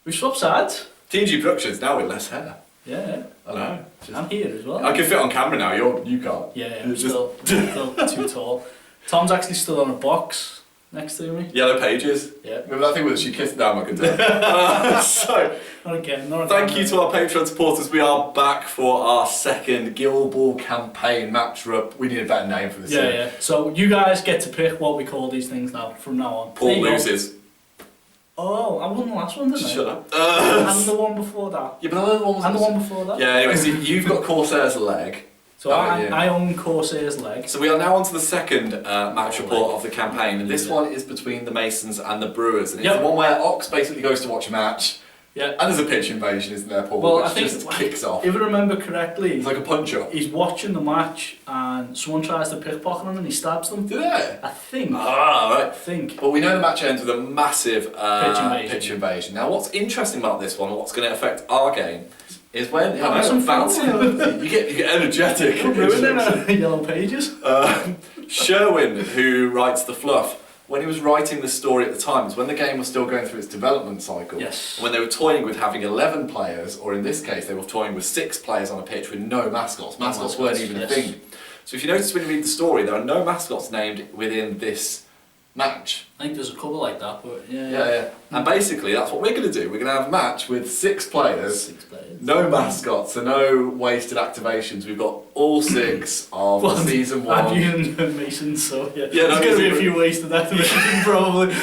We've swapped sides. Team G Productions now with less hair. Yeah. I know. I'm here as well. I can fit on camera now. You can't. Yeah, I'm still too tall. Tom's actually stood on a box next to me. Yellow Pages. Yeah. Remember that thing where she kissed down my container? Not again. Thank you to our Patreon supporters. We are back for our second Guild Ball campaign match up. We need a better name for this. Yeah. So you guys get to pick what we call these things now. From now on. Paul loses. Oh, I won the last one, didn't I? Shut up. And the one before that. Yeah, but the one was. And the one before that. Yeah. Anyway, so you've got Corsair's leg. So I own Corsair's leg. So we are now on to the second match report of the campaign, and this one is between the Masons and the Brewers, and it's the one where Ox basically goes to watch a match. Yeah. And there's a pitch invasion, isn't there, Paul? Well, which I think just kicks off. If I remember correctly, it's like a punch-up. He's watching the match, and someone tries to pickpocket him, and he stabs them. Did they? I think. Ah, right. I think. Well, we know the match ends with a massive pitch invasion. Now, what's interesting about this one, and what's going to affect our game, is when some fancy. you get energetic. Ruining Yellow Pages. Sherwin, who writes the fluff, when he was writing the story at the time, was when the game was still going through its development cycle. Yes. When they were toying with having 11 players, or in this case, they were toying with 6 players on a pitch with no mascots. Mascots weren't even a thing. So if you notice when you read the story, there are no mascots named within this match. I think there's a couple like that, but yeah. Yeah. And basically, that's what we're going to do. We're going to have a match with 6 players, no mascots, so no wasted activations. We've got all 6 of season 1. And Mason, so yeah. There's going to be a few wasted activations, probably.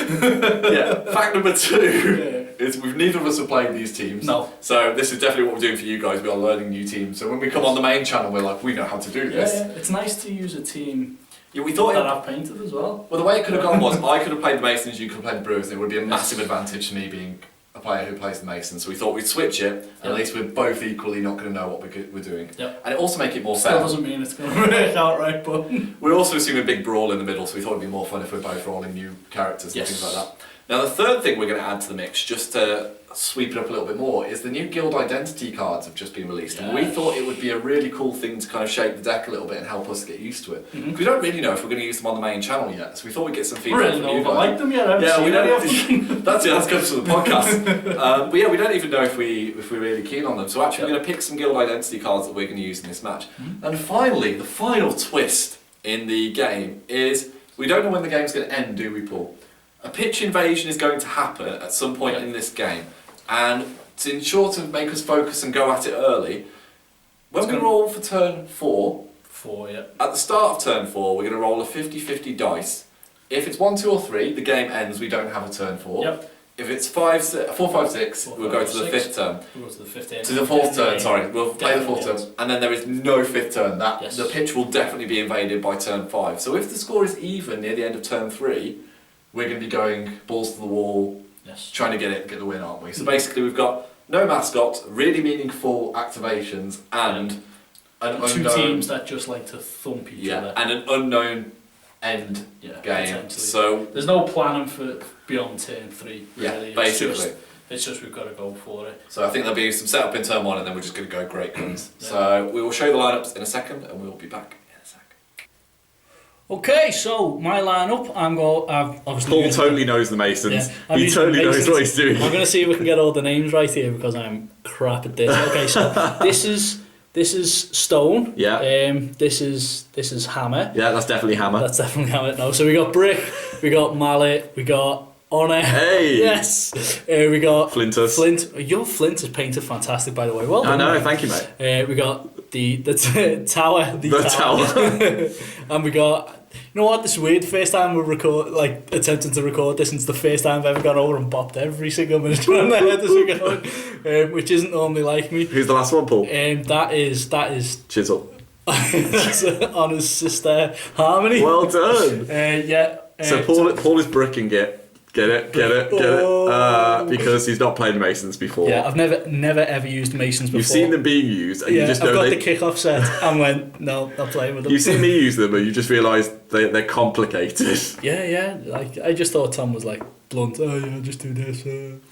Yeah. Fact number 2 is neither of us have played these teams. No. So this is definitely what we're doing for you guys. We are learning new teams. So when we come on the main channel, we're like, we know how to do this. Yeah. It's nice to use a team. Yeah, we thought that I've painted as well. Well, the way it could have gone was I could have played the Masons, you could have played the Brewers, and it would be a massive advantage to me being a player who plays the Masons. So we thought we'd switch it, and at least we're both equally not going to know what we're doing. Yep. And it also make it more fair. Still doesn't mean it's going to work out right, but... We're also assuming a big brawl in the middle, so we thought it'd be more fun if we're both rolling new characters and things like that. Now the third thing we're going to add to the mix, just to sweep it up a little bit more, is the new guild identity cards have just been released, and we thought it would be a really cool thing to kind of shape the deck a little bit and help us get used to it. Because we don't really know if we're going to use them on the main channel yet, so we thought we'd get some feedback from you guys. I like them yet. Yeah, we don't. That's good for the podcast. But yeah, we don't even know if we're really keen on them. So actually, we're going to pick some guild identity cards that we're going to use in this match. And finally, the final twist in the game is we don't know when the game's going to end, do we, Paul? A pitch invasion is going to happen at some point in this game, and to ensure to make us focus and go at it early, when we roll for turn 4, at the start of turn 4 we're going to roll a 50-50 dice. If it's 1, 2 or 3, the game ends, we don't have a turn 4. Yep. If it's 4, 5, 6, we'll go to the 5th turn. We'll go to the 5th turn. To the 4th turn, sorry. We'll play the 4th turn, and then there is no 5th turn. The pitch will definitely be invaded by turn 5. So if the score is even near the end of turn 3, we're going to be going balls to the wall, trying to get the win, aren't we? So basically we've got no mascots, really meaningful activations, and an unknown... 2 teams that just like to thump each other. And an unknown end game. So there's no planning for beyond turn 3, really. Yeah, basically. It's just we've got to go for it. So I think there'll be some setup in turn 1, and then we're just going to go great guns. So we will show you the lineups in a second, and we will be back. Okay, so my lineup, Paul totally knows the Masons. Yeah, he totally knows what he's doing. I'm going to see if we can get all the names right here because I'm crap at this. Okay, so this is Stone. Yeah. This is Hammer. Yeah, that's definitely Hammer. That's definitely Hammer. No, so we got Brick, we got Mallet, we got Honor. Hey. Yes. We got Flintus. Flint. Your Flint is painted fantastic, by the way. Well done. I know. Thank you, mate. We got the tower. The tower. And we got. You know what? This is weird. First time we're attempting to record this, and it's the first time I've ever gone over and bopped every single minute trying to head as we go, which isn't normally like me. Who's the last one, Paul? That is Chisel. on his sister Harmony. Well done. So Paul is bricking it. Get it. Because he's not played Masons before. Yeah, I've never ever used Masons before. You've seen them being used, and you just know I've got the kick-off set and went, no, not playing with them. You've seen me use them, and you just realise they're complicated. Yeah. Like I just thought Tom was like blunt. Oh yeah, just do this.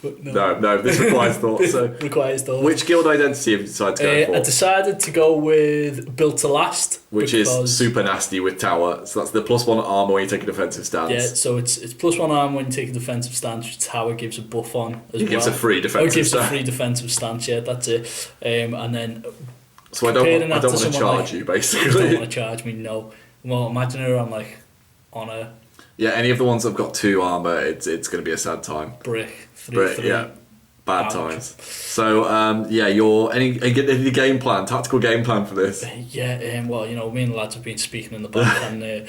But No, this requires thought. So, requires thought. which guild identity have you decided to go for? I decided to go with Built to Last, Which is super nasty with tower. So that's the +1 armor when you take a defensive stance. Yeah, so it's +1 armor when you take a defensive stance, which tower gives a buff on as It well. gives a free defensive gives stance. a free defensive stance, yeah, that's it. And then So I don't want to charge like, you, you basically. don't want to charge me, no. Well, imagine her on like honor, Yeah, any of the ones that've got 2 armor, it's going to be a sad time. brick, 3/3. Yeah, bad Ouch. times. So yeah, any game plan, tactical game plan for this? Yeah, well, you know, me and the lads have been speaking in the back, and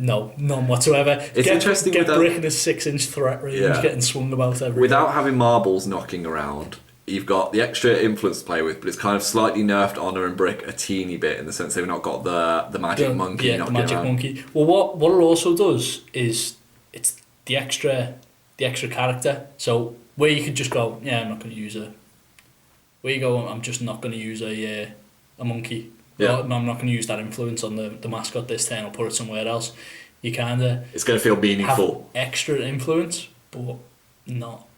no, none whatsoever. It's interesting get with brick in a 6-inch threat range, getting swung about everywhere. Without having marbles knocking around, you've got the extra influence to play with, but it's kind of slightly nerfed honor and brick a teeny bit in the sense they've not got the magic monkey. Yeah, the magic monkey. Well, what it also does is it's the extra character. So where you could just go, yeah, I'm not going to use a. Where you go, I'm just not going to use a monkey. Yeah. I'm not going to use that influence on the mascot this turn. I'll put it somewhere else. You kind of. It's going to feel meaningful. Have extra influence, but not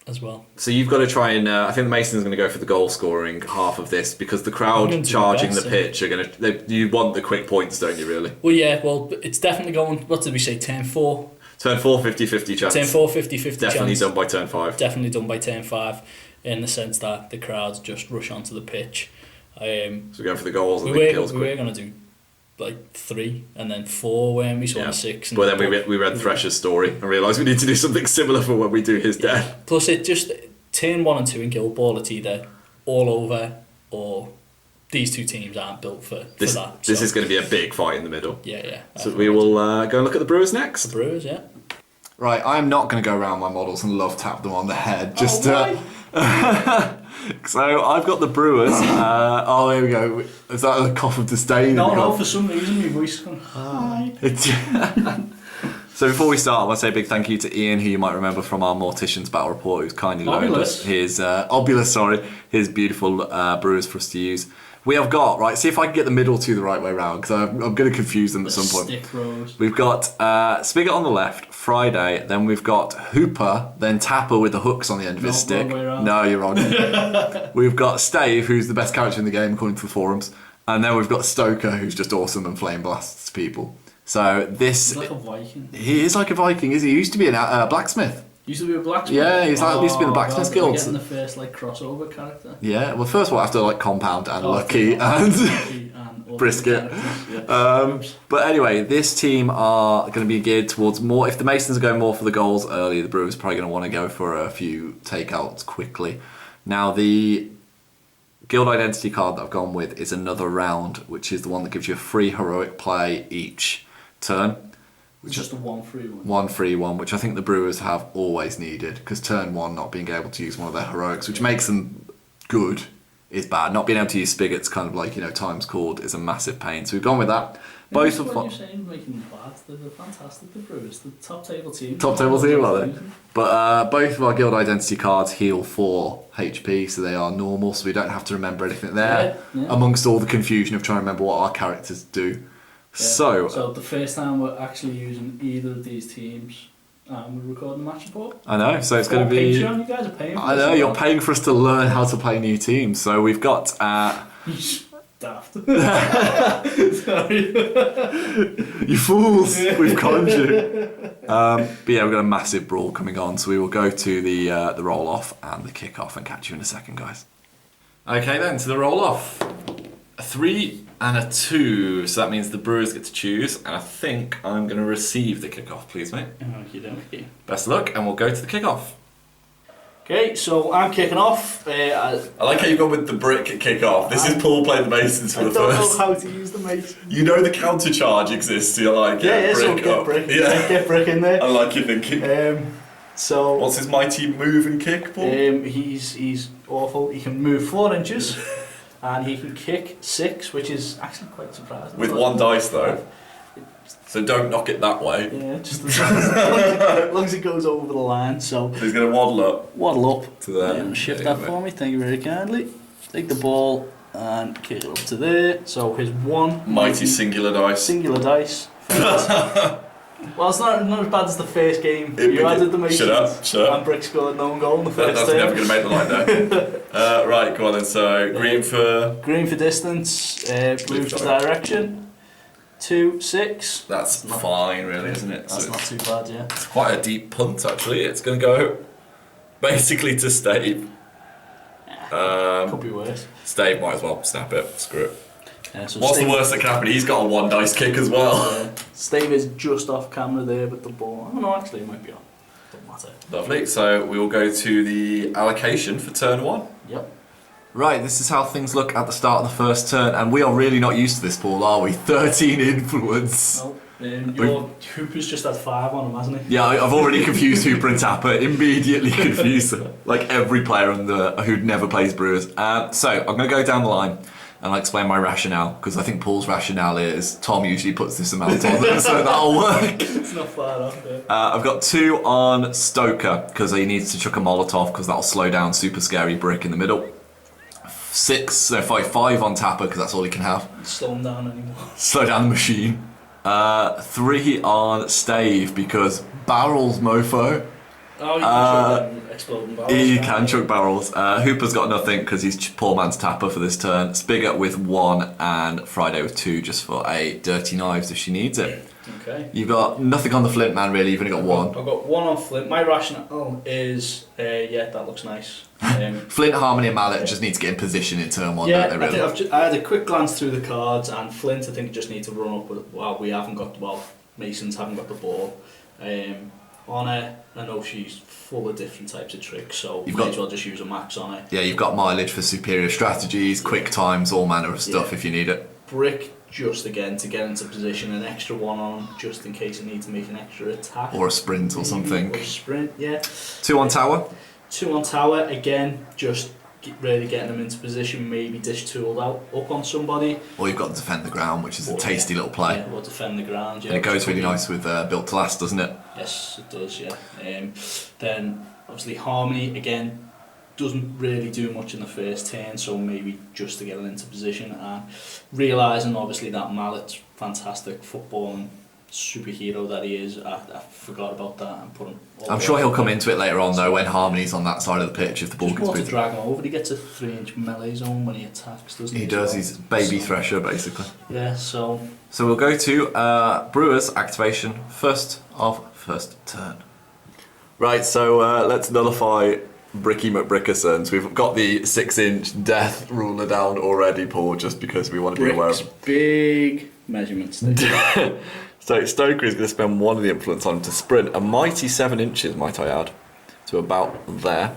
as well. So you've got to try and I think the Mason's going to go for the goal scoring half of this because the crowd charging the pitch are going to. You want the quick points, don't you? Really? Well, yeah. Well, it's definitely going. What did we say? Turn 4. Turn 4, 50-50 chance. Turn 4, 50-50 Definitely chance. done by turn 5. Definitely done by turn 5, in the sense that the crowds just rush onto the pitch. So we're going for the goals and we the were, kills we quick. were going to do like 3 and then 4 when we saw 6. But then we read Thresher's story and realised we need to do something similar for when we do his death. Plus, it just turn 1 and 2 in Guild Ball, it's either all over or these two teams aren't built for that. This is going to be a big fight in the middle. Yeah. So we will go and look at the Brewers next. The Brewers, yeah. Right, I'm not going to go around my models and love tap them on the head. Just So I've got the Brewers. There we go. Is that a cough of disdain? No, for some reason my voice is going, hi. So before we start, I want to say a big thank you to Ian, who you might remember from our Morticians Battle Report, who's kindly loaned us his his beautiful brewers for us to use. We have got, right, see if I can get the middle two the right way round, because I'm going to confuse them at some point. Stick rows. We've got Spigot on the left, Friday, then we've got Hooper, then Tapper with the hooks on the end of his stick. No, you're wrong. We've got Stave, who's the best character in the game according to the forums, and then we've got Stoker, who's just awesome and flame blasts people. So this... He's like a Viking. He is like a Viking, is he? He used to be a blacksmith. Used to be a blacksmith? Yeah, he used to be in the blacksmith guild. Getting the first crossover character. Yeah, well, first of all, after Compound and Lucky and Brisket. But anyway, this team are going to be geared towards more. If the Masons are going more for the goals early, the Brewers are probably going to want to go for a few takeouts quickly. Now, the Guild Identity card that I've gone with is another round, which is the one that gives you a free heroic play each turn. Which is just a 1 free one. 1 free one, which I think the Brewers have always needed, because turn 1 not being able to use one of their heroics, which makes them good, is bad. Not being able to use Spigots, kind of like, times called, is a massive pain. So we've gone with that. Both of what you're saying, making them bad. They're fantastic, the Brewers. The top table team. Top table team, are they? But both of our Guild Identity cards heal 4 HP, so they are normal, so we don't have to remember anything there, amongst all the confusion of trying to remember what our characters do. Yeah. So the first time we're actually using either of these teams, we're recording the match report. I know, so it's going to be... Patreon, you guys are paying for I know, you're paying for us to learn how to play new teams. So we've got... Daft. Sorry. You fools! We've conned you. But yeah, we've got a massive brawl coming on, so we will go to the roll-off and the kick-off and catch you in a second, guys. Okay then, to the roll-off. A 3 and a 2, so that means the Brewers get to choose, and I think I'm going to receive the kick-off, please, mate. Okay. Best of luck, and we'll go to the kick-off. Okay, so I'm kicking off. I like how you've gone with the brick kick-off. This is Paul playing the Masons for the first. I don't know how to use the Masons. You know the counter charge exists, so you're like, brick so up. get brick. Yeah. Get brick in there. I like your thinking. So what's his mighty move and kick, Paul? He's awful. He can move 4 inches. And he can kick 6, which is actually quite surprising. With 1 dice though. So don't knock it that way. Yeah, just as long as it goes over the line. So he's going to waddle up to there. Shift that for me, thank you very kindly. Take the ball and kick it up to there. So his 1 mighty singular dice. Singular dice. Well, it's not as bad as the first game. It- You added the Masons. Shut up. And Brick scored no goal in the first That's turn. never going to make the line though. Right, go on then. So green for. Green for distance, blue for direction. 2, 6. That's fine, really, isn't it? That's So not too bad, yeah. it's quite a deep punt actually. It's going to go basically to Stave. Could be worse. Stave might as well snap it. Screw it. So What's Steve, the worst that can happen? He's got a 1 dice kick as well. Steve is just off camera there, but the ball. Oh no, actually, it might be on. Doesn't matter. Lovely. So we will go to the allocation for turn 1. Yep. Right, this is how things look at the start of the first turn, and we are really not used to this, Paul, are we? 13 influence. No, your Hooper's just had 5 on him, hasn't he? Yeah, I've already confused Hooper and Tapper, immediately confused them. Like every player who never plays Brewers. So, I'm going to go down the line and I'll explain my rationale, because I think Paul's rationale is Tom usually puts this amount on them, so that'll work. It's not far off, yeah. I've got 2 on Stoker, because he needs to chuck a Molotov, because that'll slow down Super Scary Brick in the middle. 5 on Tapper, because that's all he can have. Slow him down anymore. Slow down the machine. 3 on Stave, because barrels, mofo. Oh, you can chuck them exploding barrels. He can chuck barrels. Hooper's got nothing because he's poor man's Tapper for this turn. Spigot with 1 and Friday with 2 just for a dirty knives if she needs it. Okay. You've got nothing on the Flint man really, you've only got 1. I've got 1 on Flint. My rationale is, yeah, that looks nice. Flint, Harmony and Mallet just need to get in position in turn 1, Yeah, don't they, really? I had a quick glance through the cards, and Flint I think just need to run up with, Masons haven't got the ball. On her, I know she's full of different types of tricks, so you may as well just use a max on her. Yeah, you've got mileage for superior strategies, quick times, all manner of stuff if you need it. Brick just again to get into position, an extra 1 on just in case you need to make an extra attack. Or a sprint or something. Or a sprint, yeah. 2 on Tower. 2 on Tower, again, just really getting them into position, maybe dish tooled out up on somebody. Or you've got to defend the ground, which is a tasty little play. Yeah, or defend the ground, yeah. And it goes really nice with Built to Last, doesn't it? Yes, it does, yeah. Then, obviously, Harmony, again, doesn't really do much in the first turn, so maybe just to get it into position. And realising, obviously, that Mallet's fantastic footballing superhero that he is, I forgot about that and put him. I'm sure he'll come into it later on though when Harmony's on that side of the pitch if the ball just gets more to booted. drag him over. He gets a 3-inch melee zone when he attacks, doesn't he? He does. He's baby Thresher basically. Yeah. So we'll go to Brewers activation first turn. Right. So let's nullify Bricky McBrickersons. We've got the 6-inch death ruler down already, Paul, just because we want to be aware of big measurements. So Stoker is going to spend 1 of the influence on him to sprint a mighty 7 inches, might I add, to about there.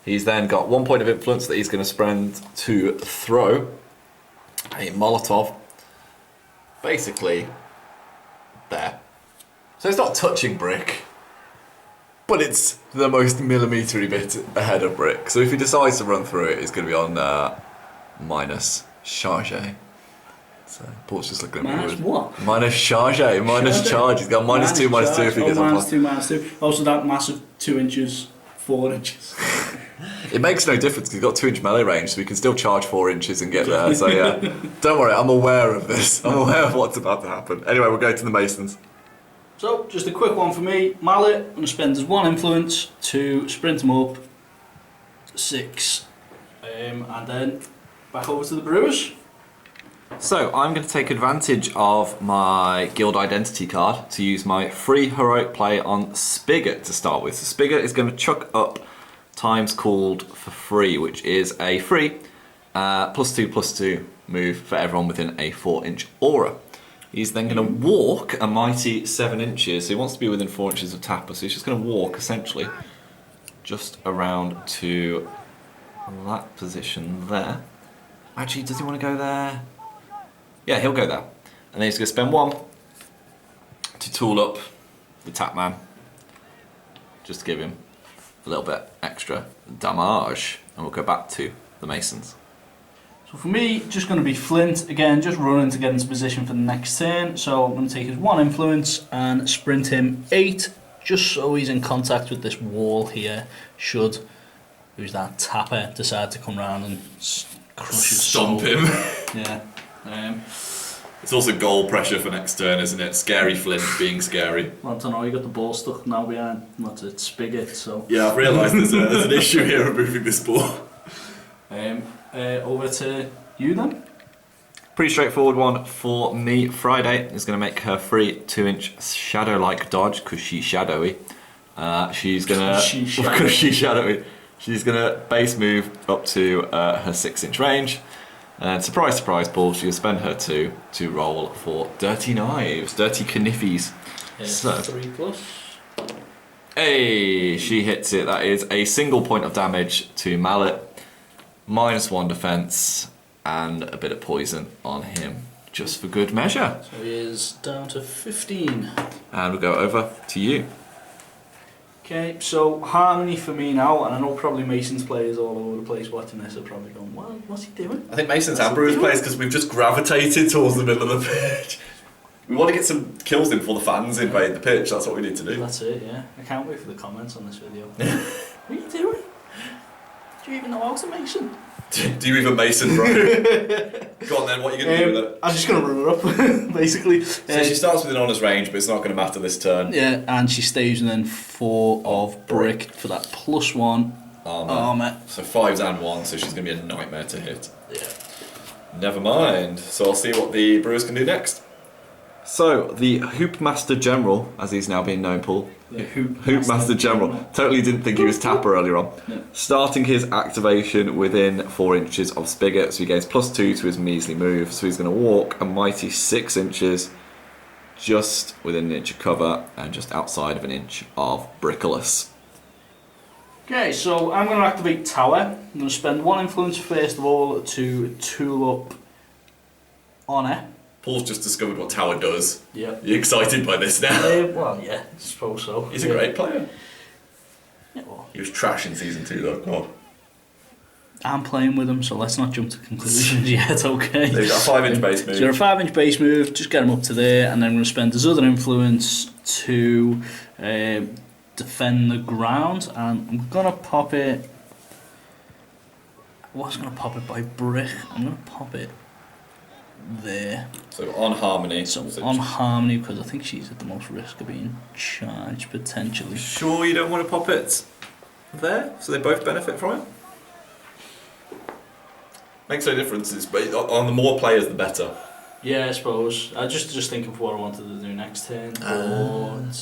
He's then got 1 point of influence that he's going to spend to throw a Molotov, basically there. So it's not touching Brick, but it's the most millimetre bit ahead of Brick. So if he decides to run through it, it's going to be on minus charge. So Paul's just looking at me. Minus what? Minus charge, minus charge. He's got -2, -2 if he gets on -2, -2. Also that massive 2 inches, 4 inches. It makes no difference because he's got 2-inch melee range, so we can still charge 4 inches and get there. So yeah, don't worry, I'm aware of this. I'm aware of what's about to happen. Anyway, we'll go to the Masons. So just a quick one for me. Mallet, I'm going to spend his 1 influence to sprint him up 6, and then back over to the Brewers. So I'm going to take advantage of my guild identity card to use my free heroic play on Spigot to start with. So Spigot is going to chuck up Times Called for free, which is a free +2/+2 move for everyone within a 4-inch aura. He's then going to walk a mighty 7 inches. So he wants to be within 4 inches of Tapper, so he's just going to walk essentially just around to that position there. Actually, does he want to go there? Yeah, he'll go there. And then he's going to spend 1 to tool up the Tap Man, just to give him a little bit extra damage. And we'll go back to the Masons. So for me, just going to be Flint, again, just running to get into position for the next turn. So I'm going to take his 1 influence and sprint him 8, just so he's in contact with this wall here, should, who's that, Tapper, decide to come round and crush his Stomp soul. him. Yeah. It's also goal pressure for next turn, isn't it? Scary Flint being scary. Well, I don't know, you got the ball stuck now behind what's it, Spigot, so... Yeah, I've realised there's an issue here of moving this ball. Over to you then. Pretty straightforward one for me. Friday is going to make her free 2-inch shadow-like dodge because she's shadowy. She's gonna because she's shadowy. She's gonna base move up to her 6-inch range, and surprise, surprise, Paul. She'll spend her 2 to roll for dirty knives, dirty kniffies. So 3+. hey, she hits it. That is a single point of damage to Mallet, -1 defense, and a bit of poison on him, just for good measure. So he is down to 15. And we'll go over to you. Okay, so Harmony for me now, and I know probably Mason's players all over the place watching this are probably going, well, what's he doing? I think Mason's and Brewers plays because we've just gravitated towards the middle of the pitch. We want to get some kills in before the fans invade the pitch, that's what we need to do. That's it, yeah. I can't wait for the comments on this video. What are you doing? Do you even know how to Mason? Do you even Mason, bro? Go on then, what are you going to do with it? I'm just going to run her up, basically. So she starts with an honours range, but it's not going to matter this turn. Yeah, and she stays within 4 of brick for that +1 armour. So 5s and 1, so she's going to be a nightmare to hit. Yeah. Never mind. So I'll see what the Brewers can do next. So the Hoopmaster General, as he's now being known, Paul. The Hoopmaster General. Totally didn't think he was Tapper earlier on. No. Starting his activation within 4 inches of Spigot, so he gains +2 to his measly move. So he's going to walk a mighty 6 inches, just within an inch of cover and just outside of an inch of Brickless. Okay, so I'm going to activate Tower. I'm going to spend 1 influence first of all to tool up Honour. Paul's just discovered what Tower does. Yep. You excited by this now? Well, yeah, I suppose so. He's a great player. Yeah, well, He was trash in season 2 though. God. I'm playing with him, so let's not jump to conclusions yet, okay? So you've got a 5-inch base move. So you're a 5-inch base move, just get him up to there, and then I'm going to spend his other influence to defend the ground, and I'm going to pop it... I was going to pop it by brick. I'm going to pop it there. So on Harmony. So on Harmony, because I think she's at the most risk of being charged, potentially. Sure you don't want to pop it there, so they both benefit from it? Makes no difference, but on the more players the better. Yeah, I suppose. I just thinking of what I wanted to do next turn, but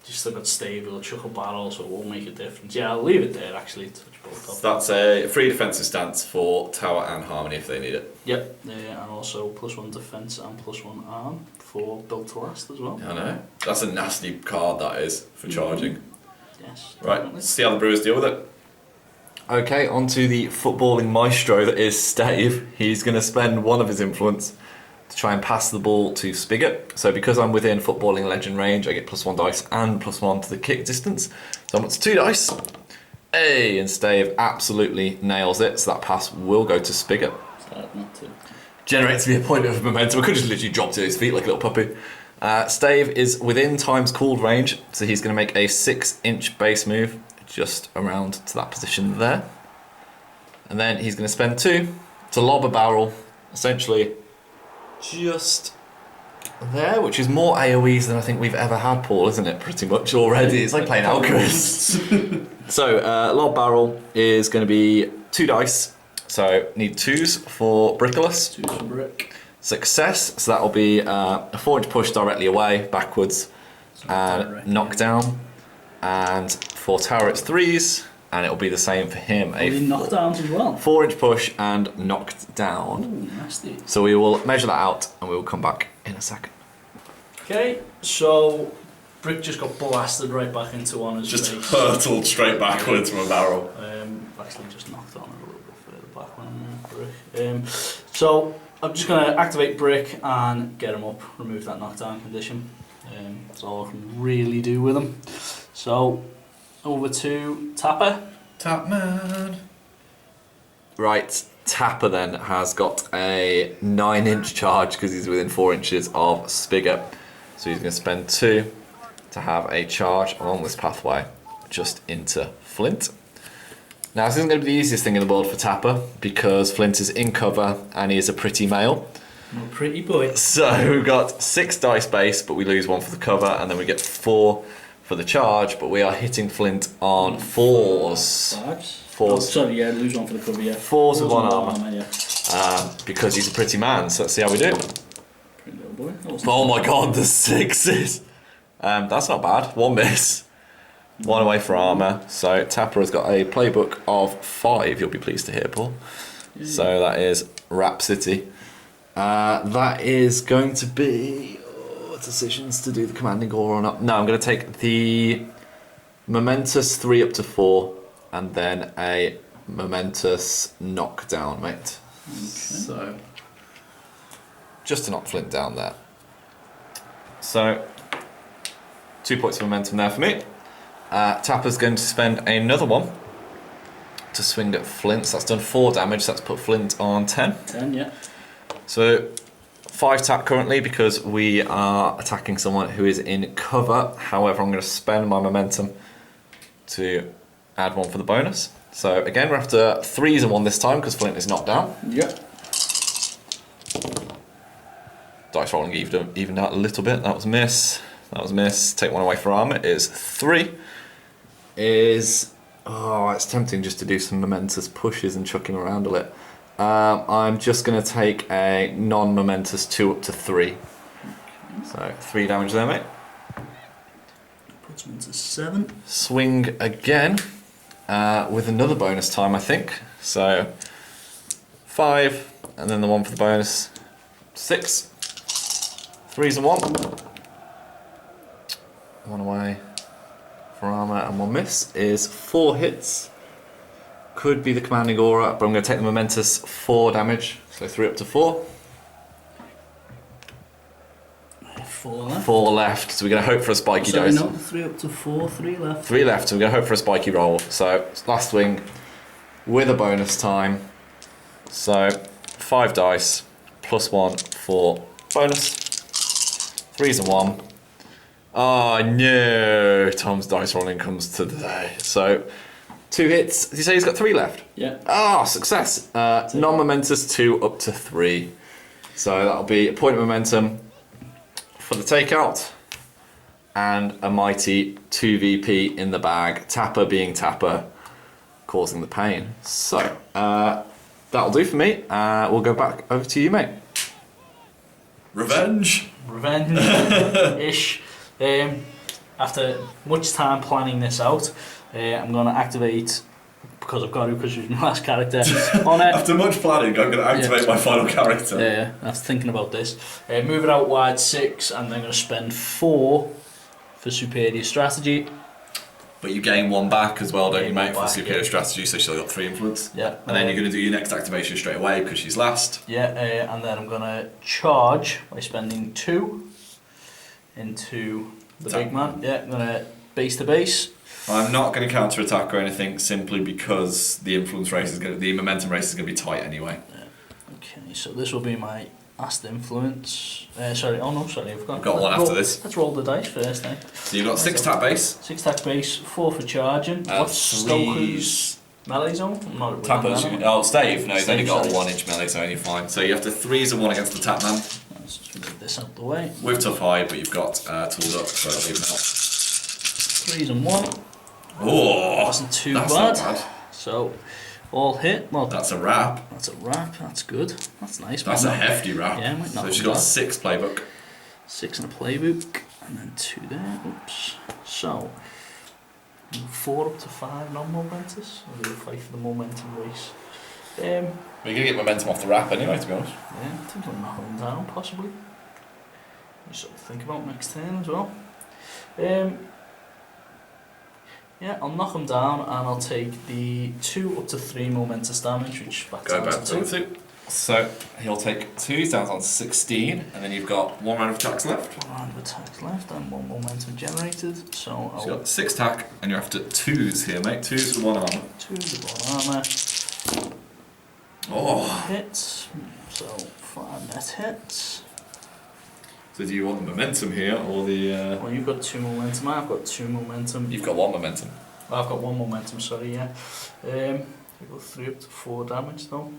just still got stable, chuckle barrel, so it won't make a difference. Yeah, I'll leave it there actually. Touch both up. That's a free defensive stance for Tower and Harmony if they need it. Yep, and also +1 defense and +1 arm for built to last as well. I know. That's a nasty card that is for charging. Yes. Right, definitely. let's see how the Brewers deal with it. Okay, on to the footballing maestro that is Stave. He's going to spend 1 of his influence to try and pass the ball to Spigot. So because I'm within footballing legend range, I get +1 dice and +1 to the kick distance. So I'm up to 2 dice. Hey, and Stave absolutely nails it, so that pass will go to Spigot. Not to. Generates me a point of momentum. I could just literally drop to his feet like a little puppy. Stave is within times cooled range, so he's going to make a 6-inch base move just around to that position there. And then he's going to spend 2 to lob a barrel, essentially just there, which is more AoEs than I think we've ever had, Paul, isn't it? Pretty much already. It's like playing Alchemist. So, lob barrel is going to be 2 dice. So, need 2s for Brickless. 2 for brick. Success, so that will be a 4-inch push directly away, backwards, and knockdown. And for Tower, it's 3s, and it will be the same for him. A knockdowns as well. 4-inch push and knocked down. Ooh, nasty. So we will measure that out, and we will come back in a second. Okay, so Brick just got blasted right back into Honour's Just face. hurtled straight backwards from a barrel. Actually just knocked on it a little bit further back when Brick. So I'm just going to activate Brick and get him up, remove that knockdown condition. That's all I can really do with him. So over to Tapper. Tapman. Right, Tapper then has got a 9-inch charge because he's within 4 inches of Spigot. So he's going to spend 2 to have a charge along this pathway just into Flint. Now this isn't going to be the easiest thing in the world for Tapper because Flint is in cover and he is a pretty male. I'm a pretty boy. So we've got 6 dice base, but we lose 1 for the cover, and then we get 4 for the charge, but we are hitting Flint on 4s. 5s? 4s. Oh, sorry, yeah, lose 1 for the cover, yeah. 4s with 1 armour. Yeah. Because he's a pretty man, so let's see how we do. Pretty little boy. Oh my god, the 6s! That's not bad. 1 miss. 1 away for armour. So Tapper has got a playbook of 5, you'll be pleased to hear, Paul. Yeah. So that is Rhapsody. That is going to be decisions to do the commanding aura or not. No, I'm going to take the momentous 3 up to 4 and then a momentous knockdown, mate. Okay. So just to knock Flint down there. So 2 points of momentum there for me. Tapper's going to spend another 1 to swing at Flint. So that's done 4 damage. So that's put Flint on 10. 10, yeah. So 5 tap currently because we are attacking someone who is in cover. However, I'm going to spend my momentum to add 1 for the bonus. So again, we're after 3s and 1 this time because Flint is knocked down. Yep. Dice rolling evened out a little bit. That was miss. That was miss. Take 1 away for armor is 3. Oh, it's tempting just to do some momentous pushes and chucking around a bit. I'm just going to take a non-momentous 2 up to 3. Okay. So 3 damage there, mate. Puts me into 7. Swing again with another bonus time, I think. So 5, and then the 1 for the bonus. 6. 3s and 1. 1 away for armor and 1 miss is 4 hits. Could be the commanding aura, but I'm going to take the momentous 4 damage. So 3 up to 4. 4 left. 4 left. So we're going to hope for a spiky dose. No, 3 up to 4, 3 left. 3 left, so we're going to hope for a spiky roll. So last swing with a bonus time. So 5 dice plus 1 for bonus. 3s and 1. Oh no! Tom's dice rolling comes to the day. So 2 hits. Did you say he's got 3 left? Yeah. Ah, success. Non-momentous 2 up to 3. So that'll be a point of momentum for the takeout and a mighty 2 VP in the bag. Tapper being Tapper, causing the pain. So that'll do for me. We'll go back over to you, mate. Revenge. Revenge-ish. After much time planning this out, I'm going to activate, because I've got to, because she's my last character on it. After much planning, I'm going to activate my final character. Yeah, I was thinking about this. Move it out wide 6, and then I'm going to spend 4 for superior strategy. But you gain 1 back as well, don't Gain you, mate, one for back, superior yeah. strategy, so she's still got 3 influence. Yeah. And then you're going to do your next activation straight away because she's last. Yeah, and then I'm going to charge by spending 2 into the big man. Yeah, I'm going to base to base. I'm not going to counter attack or anything simply because the influence race is the momentum race is going to be tight anyway. Yeah. Okay, so this will be my last influence. Sorry, I've Got one after this. Let's roll the dice first, eh? So you've got 6 tap base. 6 attack base, 4 for charging. What's Stoker's melee zone? I'm not Tappers. Oh, Stave. No, he's only Stave, got a sorry. 1-inch melee, so only fine. So you have to 3s and 1 against the tap man. Let's just get this out the way. With tough hide, but you've got tooled up, so it'll even out. 3s and 1. Oh, Wasn't too that's bad. not bad. So, all hit. Well, That's a wrap. that's a wrap. That's good. That's nice. That's Might a not- hefty wrap. Yeah, might not So be she's got bad. 6 playbook. 6 in a playbook, and then 2 there. Oops. So, 4 up to 5 non-momentous. Or do we fight for the momentum race? We're going to get momentum off the wrap anyway, to be honest. Yeah, I think I'll knock them down, possibly. Just sort of think about next turn as well. Yeah, I'll knock them down and I'll take the 2 up to 3 momentous damage, which backs Go out back to to 2. 2. So he'll take 2 down on 16, and then you've got 1 round of attacks left. 1 round of attacks left and 1 momentum generated. So So I'll you've got 6 attack, and you're after 2s here, mate. 2s with 1 armor. 2 with 1 armour. Oh. Hits. So 5 net hits. So do you want the momentum here, or the... Well, you've got 2 momentum, I've got 2 momentum. You've got 1 momentum. I've got 1 momentum, sorry, yeah. We go 3 up to 4 damage though.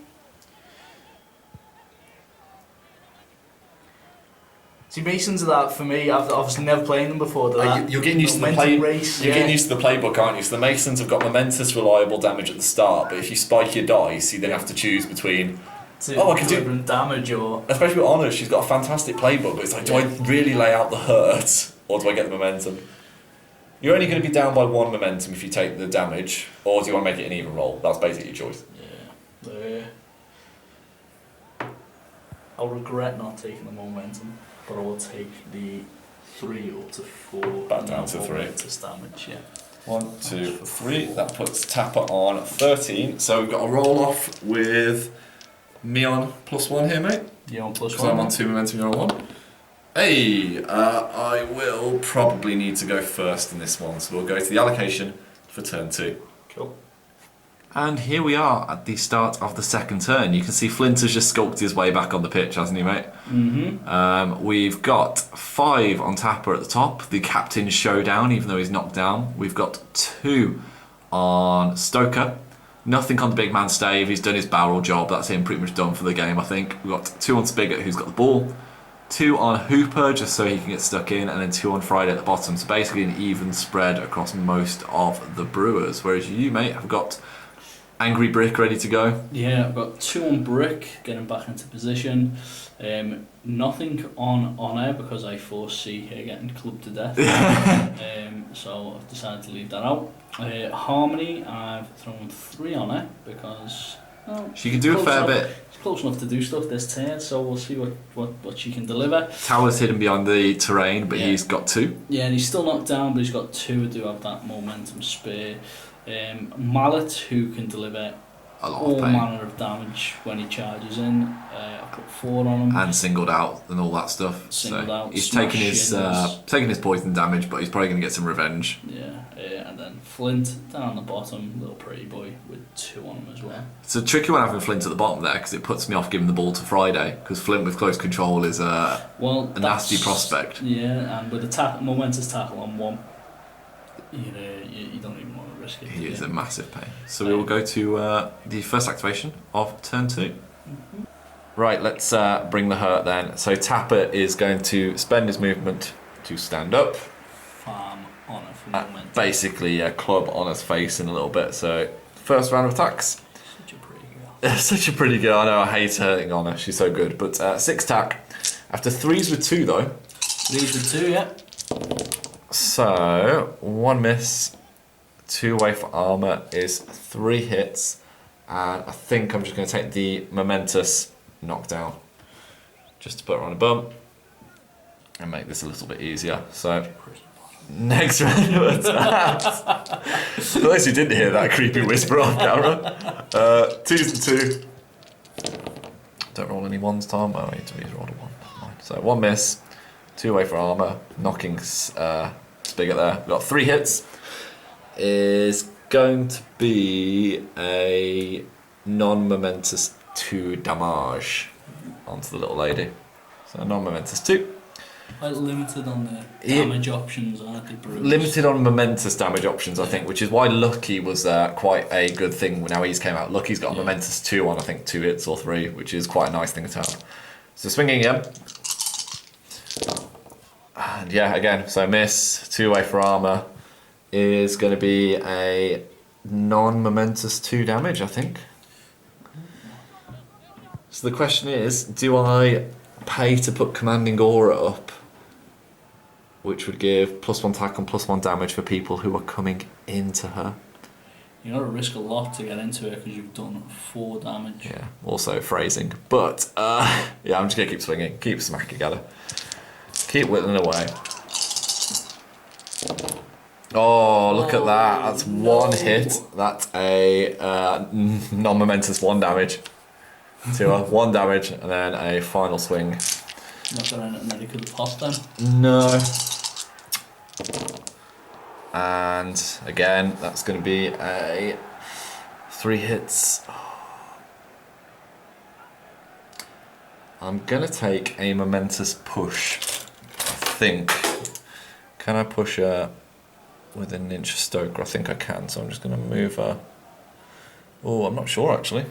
See, Masons are that for me. I've obviously never played them before. You're getting used to the play. You're getting used to the playbook, aren't you? So the Masons have got momentous, reliable damage at the start, but if you spike your dice, you then have to choose between. I can do damage or. Especially with Honor, she's got a fantastic playbook, but it's like, do I really lay out the hurt or do I get the momentum? You're only going to be down by 1 momentum if you take the damage, or do you want to make it an even roll? That's basically your choice. Yeah. I'll regret not taking the momentum, but I will take the 3 up to 4. Back down to 3. Damage, yeah. 1, 2, 3. That puts Tapper on 13. So we've got a roll off with me on +1 here, mate. You on +1? Because I'm on 2 momentum, you're on 1. Hey, I will probably need to go first in this one, so we'll go to the allocation for turn 2. Cool. And here we are at the start of the second turn. You can see Flint has just sculpted his way back on the pitch, hasn't he, mate? Mm-hmm. We've got 5 on Tapper at the top, the captain's showdown, even though he's knocked down. We've got 2 on Stoker. Nothing on the big man Stave, he's done his barrel job, that's him pretty much done for the game, I think. We've got 2 on Spigot, who's got the ball. 2 on Hooper, just so he can get stuck in, and then 2 on Friday at the bottom. So basically an even spread across most of the Brewers. Whereas you, mate, have got Angry Brick ready to go. Yeah, I've got 2 on Brick, getting back into position. Nothing on Honour because I foresee her getting clubbed to death. So I've decided to leave that out. Harmony, I've thrown 3 on her because she can do a fair bit. She's close enough to do stuff this turn, so we'll see what she can deliver. Tower's hidden behind the terrain, but he's got 2. Yeah, and he's still knocked down, but he's got 2 who do have that momentum spare. Mallet, who can deliver all manner of damage when he charges in. I put 4 on him. And singled out and all that stuff. Singled out. He's taking his poison damage, but he's probably going to get some revenge. Yeah, and then Flint down the bottom, little pretty boy with 2 on him as well. It's a tricky one having Flint at the bottom there because it puts me off giving the ball to Friday because Flint with close control is a nasty prospect. Yeah, and with a momentous tackle on 1, you don't even want to risk it. He is a massive pain. So we will go to the first activation of turn 2. Mm-hmm. Right, let's bring the hurt then. So Tapper is going to spend his movement to stand up. Farm Honour for the moment. Basically, club on his face in a little bit. So first round of attacks. Such a pretty girl. Such a pretty girl. I know, I hate hurting Honour. She's so good. But 6 attack. After 3s with 2 though. 3s with 2, yeah. So 1 miss. 2 away for armour is 3 hits. And I think I'm just going to take the momentous knockdown just to put her on a bump and make this a little bit easier. So next round of attacks. For those who didn't hear that creepy whisper off camera, 2s and 2. Don't roll any 1s, Tom. Oh, I need to roll a 1. So 1 miss, 2 away for armour, knocking Spigot there. We've got 3 hits. Is going to be a non-momentous 2 damage onto the little lady. So non-momentous 2. Quite limited on the damage options, aren't they, Bruce? Limited on momentous damage options, I think, which is why Lucky was quite a good thing when he's came out. Lucky's got a momentous 2 on, I think, 2 hits or 3, which is quite a nice thing to have. So swinging again. And yeah, again, so miss, 2 away for armour. Is going to be a non-momentous 2 damage, I think. So the question is, do I pay to put Commanding Aura up, which would give +1 attack and +1 damage for people who are coming into her? You got to risk a lot to get into it because you've done 4 damage. Yeah, also phrasing. But, yeah, I'm just going to keep swinging, keep smacking at her. Keep whittling away. Oh, look at that. That's 1 hit. That's a non-momentous 1 damage. 1 damage, and then a final swing. Not got anything that he could have popped then? No. And again, that's going to be a 3 hits. I'm going to take a momentous push, I think. Can I push her within an inch of Stoker? I think I can, so I'm just going to move her. Oh, I'm not sure actually.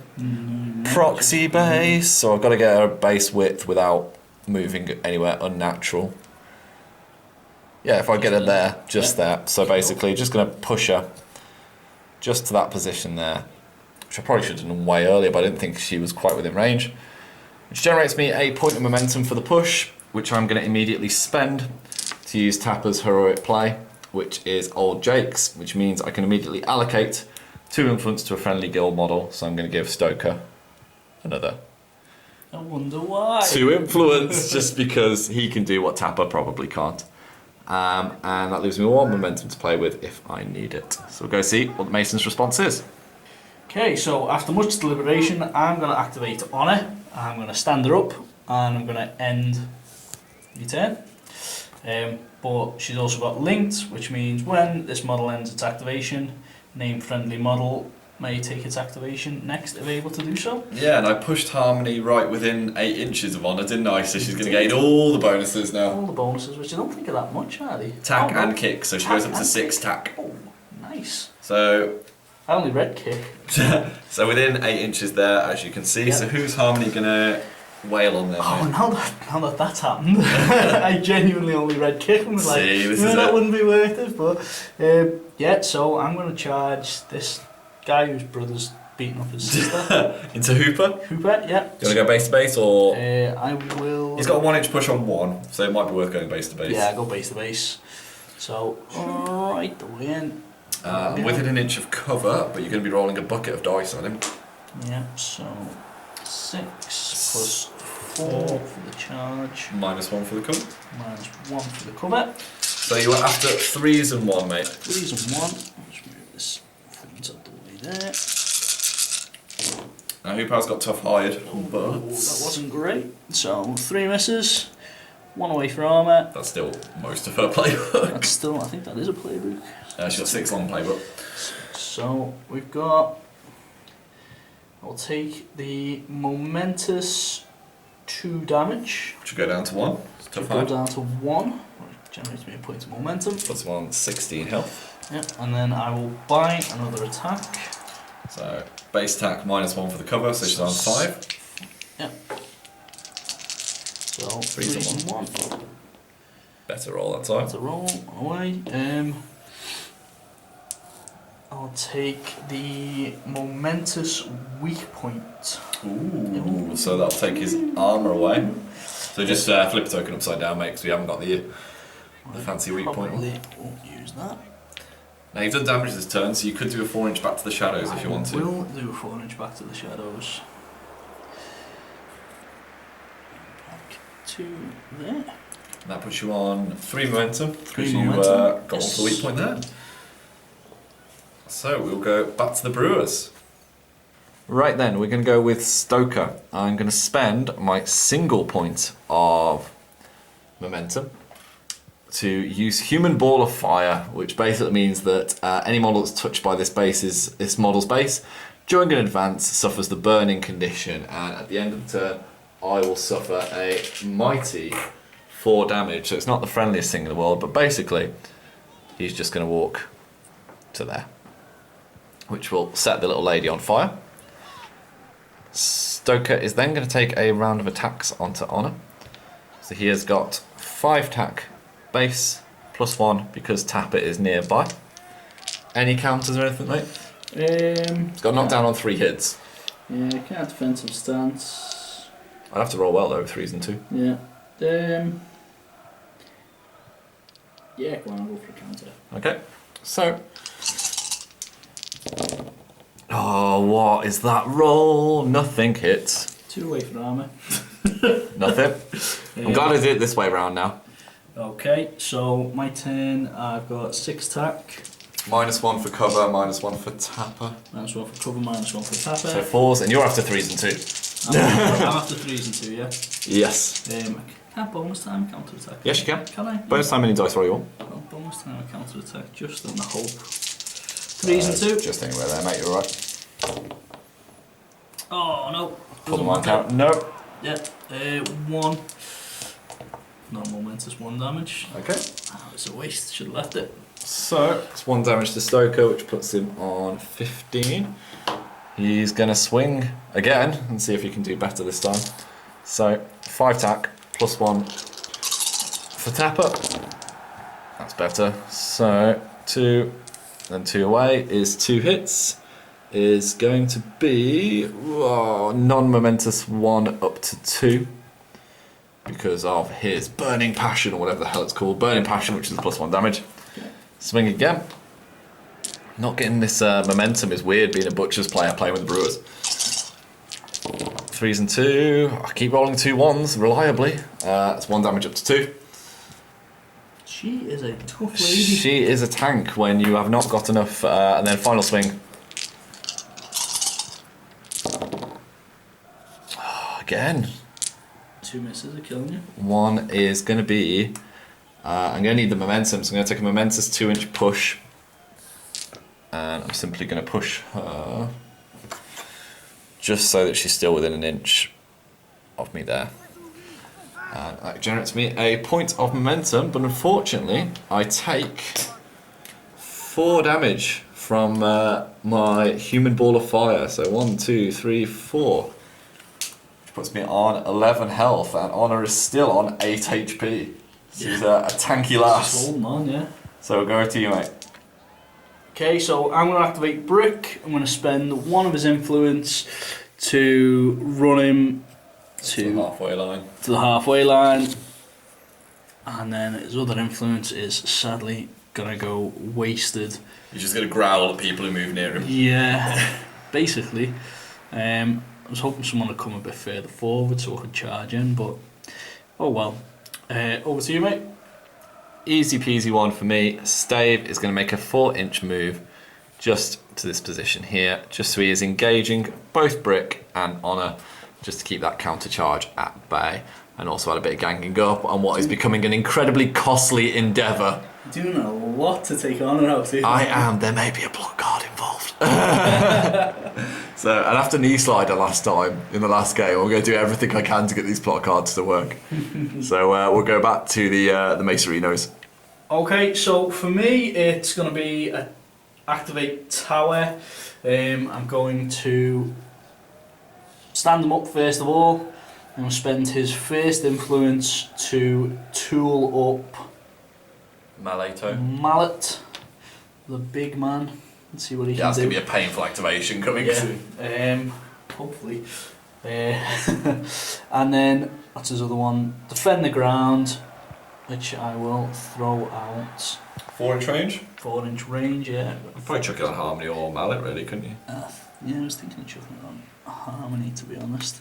Proxy base, so I've got to get her base width without moving anywhere unnatural. Yeah, if I get her there, just there. So basically, just going to push her just to that position there, which I probably should have done way earlier, but I didn't think she was quite within range. Which generates me a point of momentum for the push, which I'm going to immediately spend to use Tapper's heroic play, which is Old Jake's, which means I can immediately allocate 2 influence to a friendly guild model, so I'm going to give Stoker another. I wonder why. 2 influence, just because he can do what Tapper probably can't. And that leaves me 1 momentum to play with if I need it. So we'll go see what Mason's response is. Okay, so after much deliberation, I'm going to activate Honor. I'm going to stand her up, and I'm going to end your turn. But she's also got linked, which means when this model ends its activation, name friendly model may take its activation next if able to do so. Yeah, and I pushed Harmony right within 8 inches of Honor, didn't I? So she's going to gain all the bonuses now. All the bonuses, which I don't think are that much, are they? Tack and kick, so she goes up to 6 tack. Oh, nice. So I only read kick. so within 8 inches there, as you can see. Yeah. So who's Harmony going to wail on there? Oh, now that that's happened, I genuinely only read kick and was like, that wouldn't be worth it. But yeah, so I'm going to charge this guy whose brother's beating up his sister. Into Hooper? Hooper, yeah. Do you want to go base to base or? I will. He's got a 1 inch push on 1, so it might be worth going base to base. Yeah, go base to base. So, right the way in. Within an inch of cover, but you're going to be rolling a bucket of dice on him. Yeah, so 6 plus 4 for the charge. -1 for the cover. -1 for the cover. So you were after 3s and 1, mate. 3s and 1. I'll just move this front up the way there. Now Hooper's got tough hide, but Oh, that wasn't great. So 3 misses, 1 away for armour. that's still most of her playbook. That's still, I think that is a playbook. She's got 6 long playbook. So we've got. I'll take the momentous 2 damage. Should go down to 1. It's tough Go hide. down to 1. Which generates me a point of momentum. Puts him on 16 health. Yeah, and then I will buy another attack. So base attack -1 for the cover, so she's on 5. Yeah. So 3s and 1. Better roll that time. That's a roll away. I'll take the momentous weak point. Ooh, so that'll take his armour away. So just flip a token upside down, mate, because we haven't got the fancy weak point one. Probably won't use that. Now you've done damage this turn, so you could do a 4 inch back to the shadows if you want to. I will do a 4 inch back to the shadows. Back to there. And that puts you on 3 momentum, because you momentum. got off the weak point there. So we'll go back to the Brewers. Right then, we're going to go with Stoker. I'm going to spend my single point of momentum to use Human Ball of Fire, which basically means that any model that's touched by this model's base during an advance suffers the burning condition, and at the end of the turn I will suffer a mighty 4 damage. So it's not the friendliest thing in the world, but basically he's just going to walk to there, which will set the little lady on fire. Stoker is then going to take a round of attacks onto Honor. So he has got 5 tack base +1 because Tapper is nearby. Any counters or anything, mate? It's got knocked down on 3 hits. Yeah, can't defensive stance. I'd have to roll well though, 3s and 2. Yeah. Yeah, go on, I'll go for a counter. Okay, so. Oh, what is that roll? Nothing hits. 2 away for armour. Nothing. I'm glad I did it this way round now. Okay, so my turn, I've got 6 tack. -1 for cover, -1 for Tapper. -1 for cover, -1 for tapper. So 4s, and you're after 3s and 2. I'm after 3s and 2, yeah? Yes. Can I bonus time counter attack? Yes, you can. Can I? Bonus time any dice roll you want. Well, bonus time counter attack, just on the hope. 3s and 2. Just anywhere there, mate, you're alright. Oh no. Put them on count. No. Yeah, 1. No momentous 1 damage. Okay. Oh, it's a waste, should have left it. So it's 1 damage to Stoker, which puts him on 15. He's going to swing again and see if he can do better this time. So 5 tack, +1 for Tapper. That's better. So 2, then 2 away is 2 hits. Is going to be non-momentous 1 up to 2. Because of his Burning Passion, or whatever the hell it's called. Burning Passion, which is +1 damage. Swing again. Not getting this momentum is weird being a Butcher's player playing with the Brewers. 3s and 2. I keep rolling 2 1s reliably. It's 1 damage up to 2. She is a tough lady. She is a tank when you have not got enough. And then final swing. Again. 2 misses are killing you. 1 is going to be... I'm going to need the momentum, so I'm going to take a momentous 2-inch push. And I'm simply going to push her just so that she's still within an inch of me there. And that generates me a point of momentum, but unfortunately I take 4 damage from my human ball of fire. So 1, 2, 3, 4. Which puts me on 11 health, and Honor is still on 8 HP. She's a tanky lass. She's holding on, yeah. So we'll go to you, mate. Okay, so I'm going to activate Brick. I'm going to spend 1 of his influence to run him to the halfway line. To the halfway line. And then his other influence is sadly going to go wasted. He's just going to growl at people who move near him. Yeah, basically. I was hoping someone would come a bit further forward so I could charge in, but oh well. Over to you, mate. Easy peasy 1 for me. Stave is going to make a 4-inch move just to this position here, just so he is engaging both Brick and Honor, just to keep that counter charge at bay, and also add a bit of ganging up on what is becoming an incredibly costly endeavour. Doing a lot to take Honor out here. I am. There may be a block guard involved. So, and after knee slider last time in the last game, I'm going to do everything I can to get these plot cards to work. So we'll go back to the Macerinos. Okay, so for me it's going to be activate Tower. I'm going to stand him up first of all. I'm going to spend his first influence to tool up Mallet, the big man. Let's see what he can do. That's going to be a painful activation coming soon. Hopefully. And then, what's his other one? Defend the ground, which I will throw out. 4-inch range? 4-inch range, yeah. You'd probably chuck it on Harmony or Mallet, really, couldn't you? Yeah, I was thinking of chucking it on Harmony, to be honest.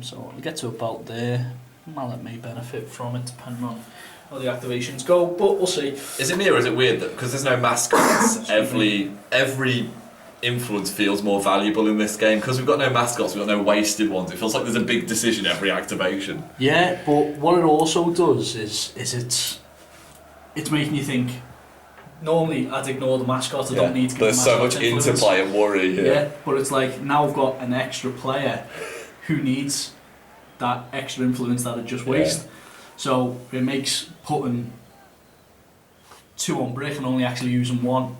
So I'll get to about there. Mallet may benefit from it, depending on how the activations go, but we'll see. Is it me or is it weird that because there's no mascots, every influence feels more valuable in this game? Because we've got no mascots, we've got no wasted ones. It feels like there's a big decision every activation. Yeah, but what it also does is it's making you think. Normally, I'd ignore the mascot. I don't need to. There's so much influence. interplay and worry here. Yeah, but it's like now I've got an extra player who needs that extra influence that I just waste. So it makes putting 2 on Brick and only actually using 1.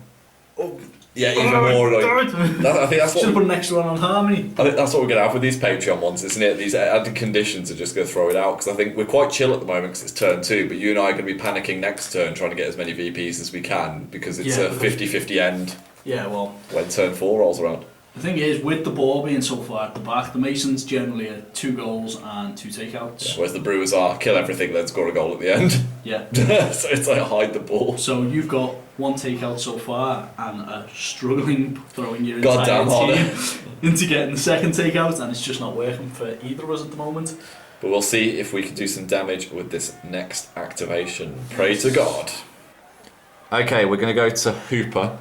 Yeah, even more like. I think that's should have put an extra one on Harmony. I think that's what we're going to have with these Patreon ones, isn't it? These added conditions are just going to throw it out, because I think we're quite chill at the moment because it's turn 2, but you and I are going to be panicking next turn trying to get as many VPs as we can, because it's a 50-50 end. Yeah, well. When turn 4 rolls around. The thing is, with the ball being so far at the back, the Masons generally are 2 goals and 2 takeouts. Yeah, whereas the Brewers are kill everything, then score a goal at the end. Yeah. So it's like hide the ball. So you've got 1 takeout so far and are struggling throwing your entire team into getting the second takeout, and it's just not working for either of us at the moment. But we'll see if we can do some damage with this next activation. Pray to God. Okay, we're going to go to Hooper.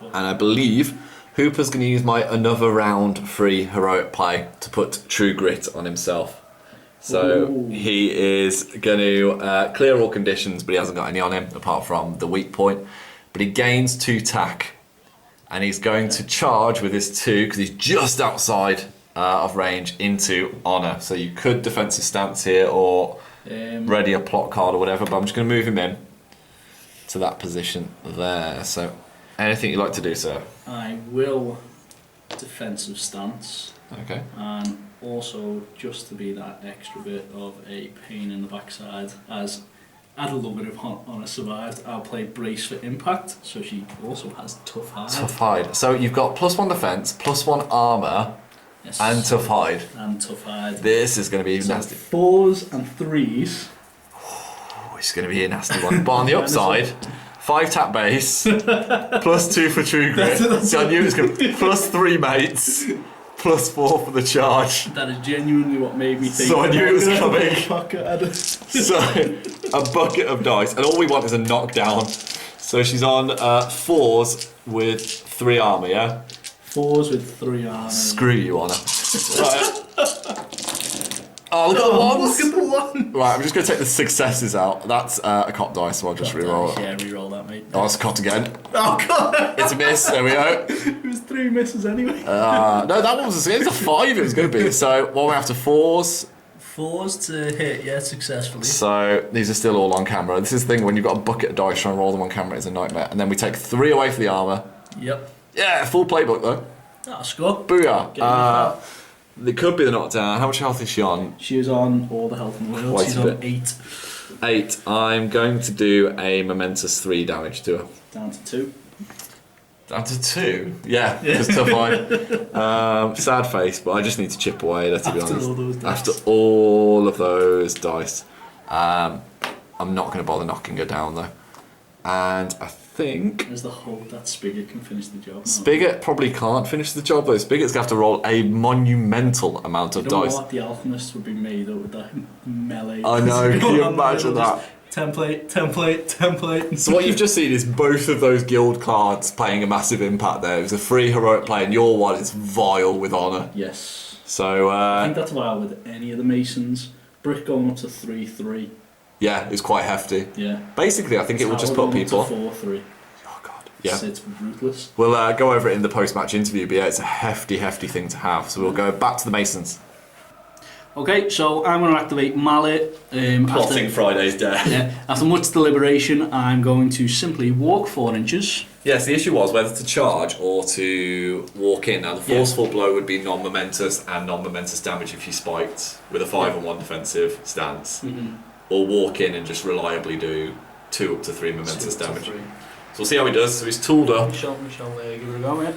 And I believe Hooper's going to use my another round free heroic play to put True Grit on himself. So he is going to clear all conditions, but he hasn't got any on him apart from the weak point. But he gains 2 tack, and he's going to charge with his 2 because he's just outside of range into Honor. So you could defensive stance here or ready a plot card or whatever, but I'm just going to move him in. to that position there. So, anything you'd like to do, sir? I will defensive stance, Okay. and also just to be that extra bit of a pain in the backside, as I'd love it if Honor survived. I'll play brace for impact, so she also has tough hide. Tough hide. So you've got +1 defense, +1 armor, Yes. and tough hide. And tough hide. This is going to be So nasty. 4s and 3s. Oh, it's going to be a nasty one. But on the upside, 5 tap base, +2 for true grit. So I knew it was going to be +3 mates, +4 for the charge. That is genuinely what made me think. So I knew it was coming. So So a bucket of dice, and all we want is a knockdown. So she's on 4s with 3 armor, yeah? 4s with 3 armor. Screw you, Honor. Right. Oh, look at the ones! Look at the one. Right, I'm just going to take the successes out. That's a cop dice, so I'll just re-roll it. Yeah, re-roll that, mate. Oh, it's a cot again. Oh god! It's a miss, there we go. It was 3 misses anyway. No, that one was a 5 it was going to be. So, what are we after? 4s. 4s to hit, yeah, successfully. So, these are still all on camera. This is the thing, when you've got a bucket of dice, trying to roll them on camera is a nightmare. And then we take 3 away for the armor. Yep. Yeah, full playbook though. That's good. Booyah. It could be the knockdown. How much health is she on? She is on all the health in the world. Quite She's a on bit. 8. 8. I'm going to do a momentous 3 damage to her. Down to 2. Down to 2? Yeah, just tough fight. Sad face, but I just need to chip away, let's be After honest. all those dice. After all of those dice. I'm not going to bother knocking her down though. And I think There's the hope that Spigot can finish the job. Spigot probably can't finish the job though. Spigot's going to have to roll a monumental amount of You don't know dice. what the alchemist would be made of with that melee. I know, can you imagine that? Template. So what you've just seen is both of those guild cards playing a massive impact there. It was a free heroic play and your one is vile with honour. Yes. So I think that's vile with any of the Masons. Brick going up to 3-3. yeah, it's quite hefty. Yeah. Basically, I think it will just put people off. 4-3. Oh god. Yeah. It's ruthless. We'll go over it in the post-match interview, but yeah, it's a hefty thing to have. So we'll go back to the Masons. Okay, so I'm going to activate Mallet. Plotting Friday's death. Yeah, after much deliberation, I'm going to simply walk 4 inches. Yes, the issue was whether to charge or to walk in. Now, the forceful blow would be non-momentous and non-momentous damage if you spiked with a 5 and 1 defensive stance. Mm-hmm. Or walk in and just reliably do 2 up to 3 momentous 2 up to damage. 3. So we'll see how he does. So he's tooled up. We shall give it a go, mate.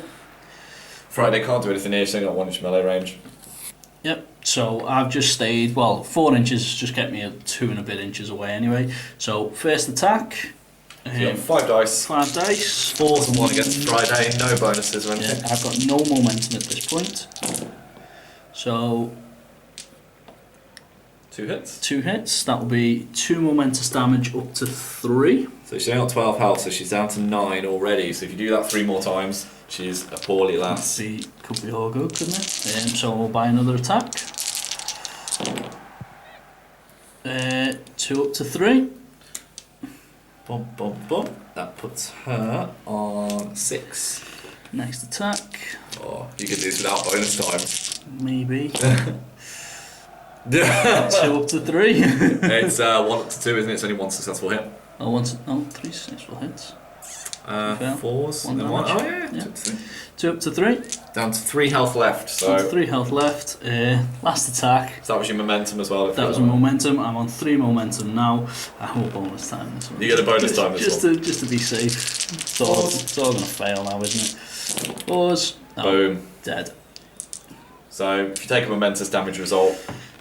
Friday can't do anything here, so he's got 1 inch melee range. Yep, so I've just stayed, 4 inches just kept me at 2 and a bit inches away anyway. So first attack. You got 5 dice. 5 dice. 4s and 1 against Friday, no bonuses or anything. Yeah, I've got no momentum at this point. So 2 hits. 2 hits, that will be 2 momentous damage up to 3. So she's only got 12 health, so she's down to 9 already. So if you do that 3 more times, she's a poorly lass. Could be all good, couldn't it? So we'll buy another attack. 2 up to 3. Bum, bum, bum. That puts her on 6. Next attack, Oh, you could do this without bonus times. maybe. 2 up to 3. It's 1 up to 2, isn't it? It's only 1 successful hit. 3 successful hits. Fail. 4s and then 1. One Oh damage. yeah, Yeah. 2 up to 3. 2 up to 3. Down to 3 health left. Down to So 3 health left. Last attack. that was your momentum as well. That was a momentum. I'm on 3 momentum now. I will bonus time this one. You get a bonus time this one. Just to be safe. It's all going to fail now, isn't it? Pause. Oh, Boom. dead. So if you take a momentous damage result,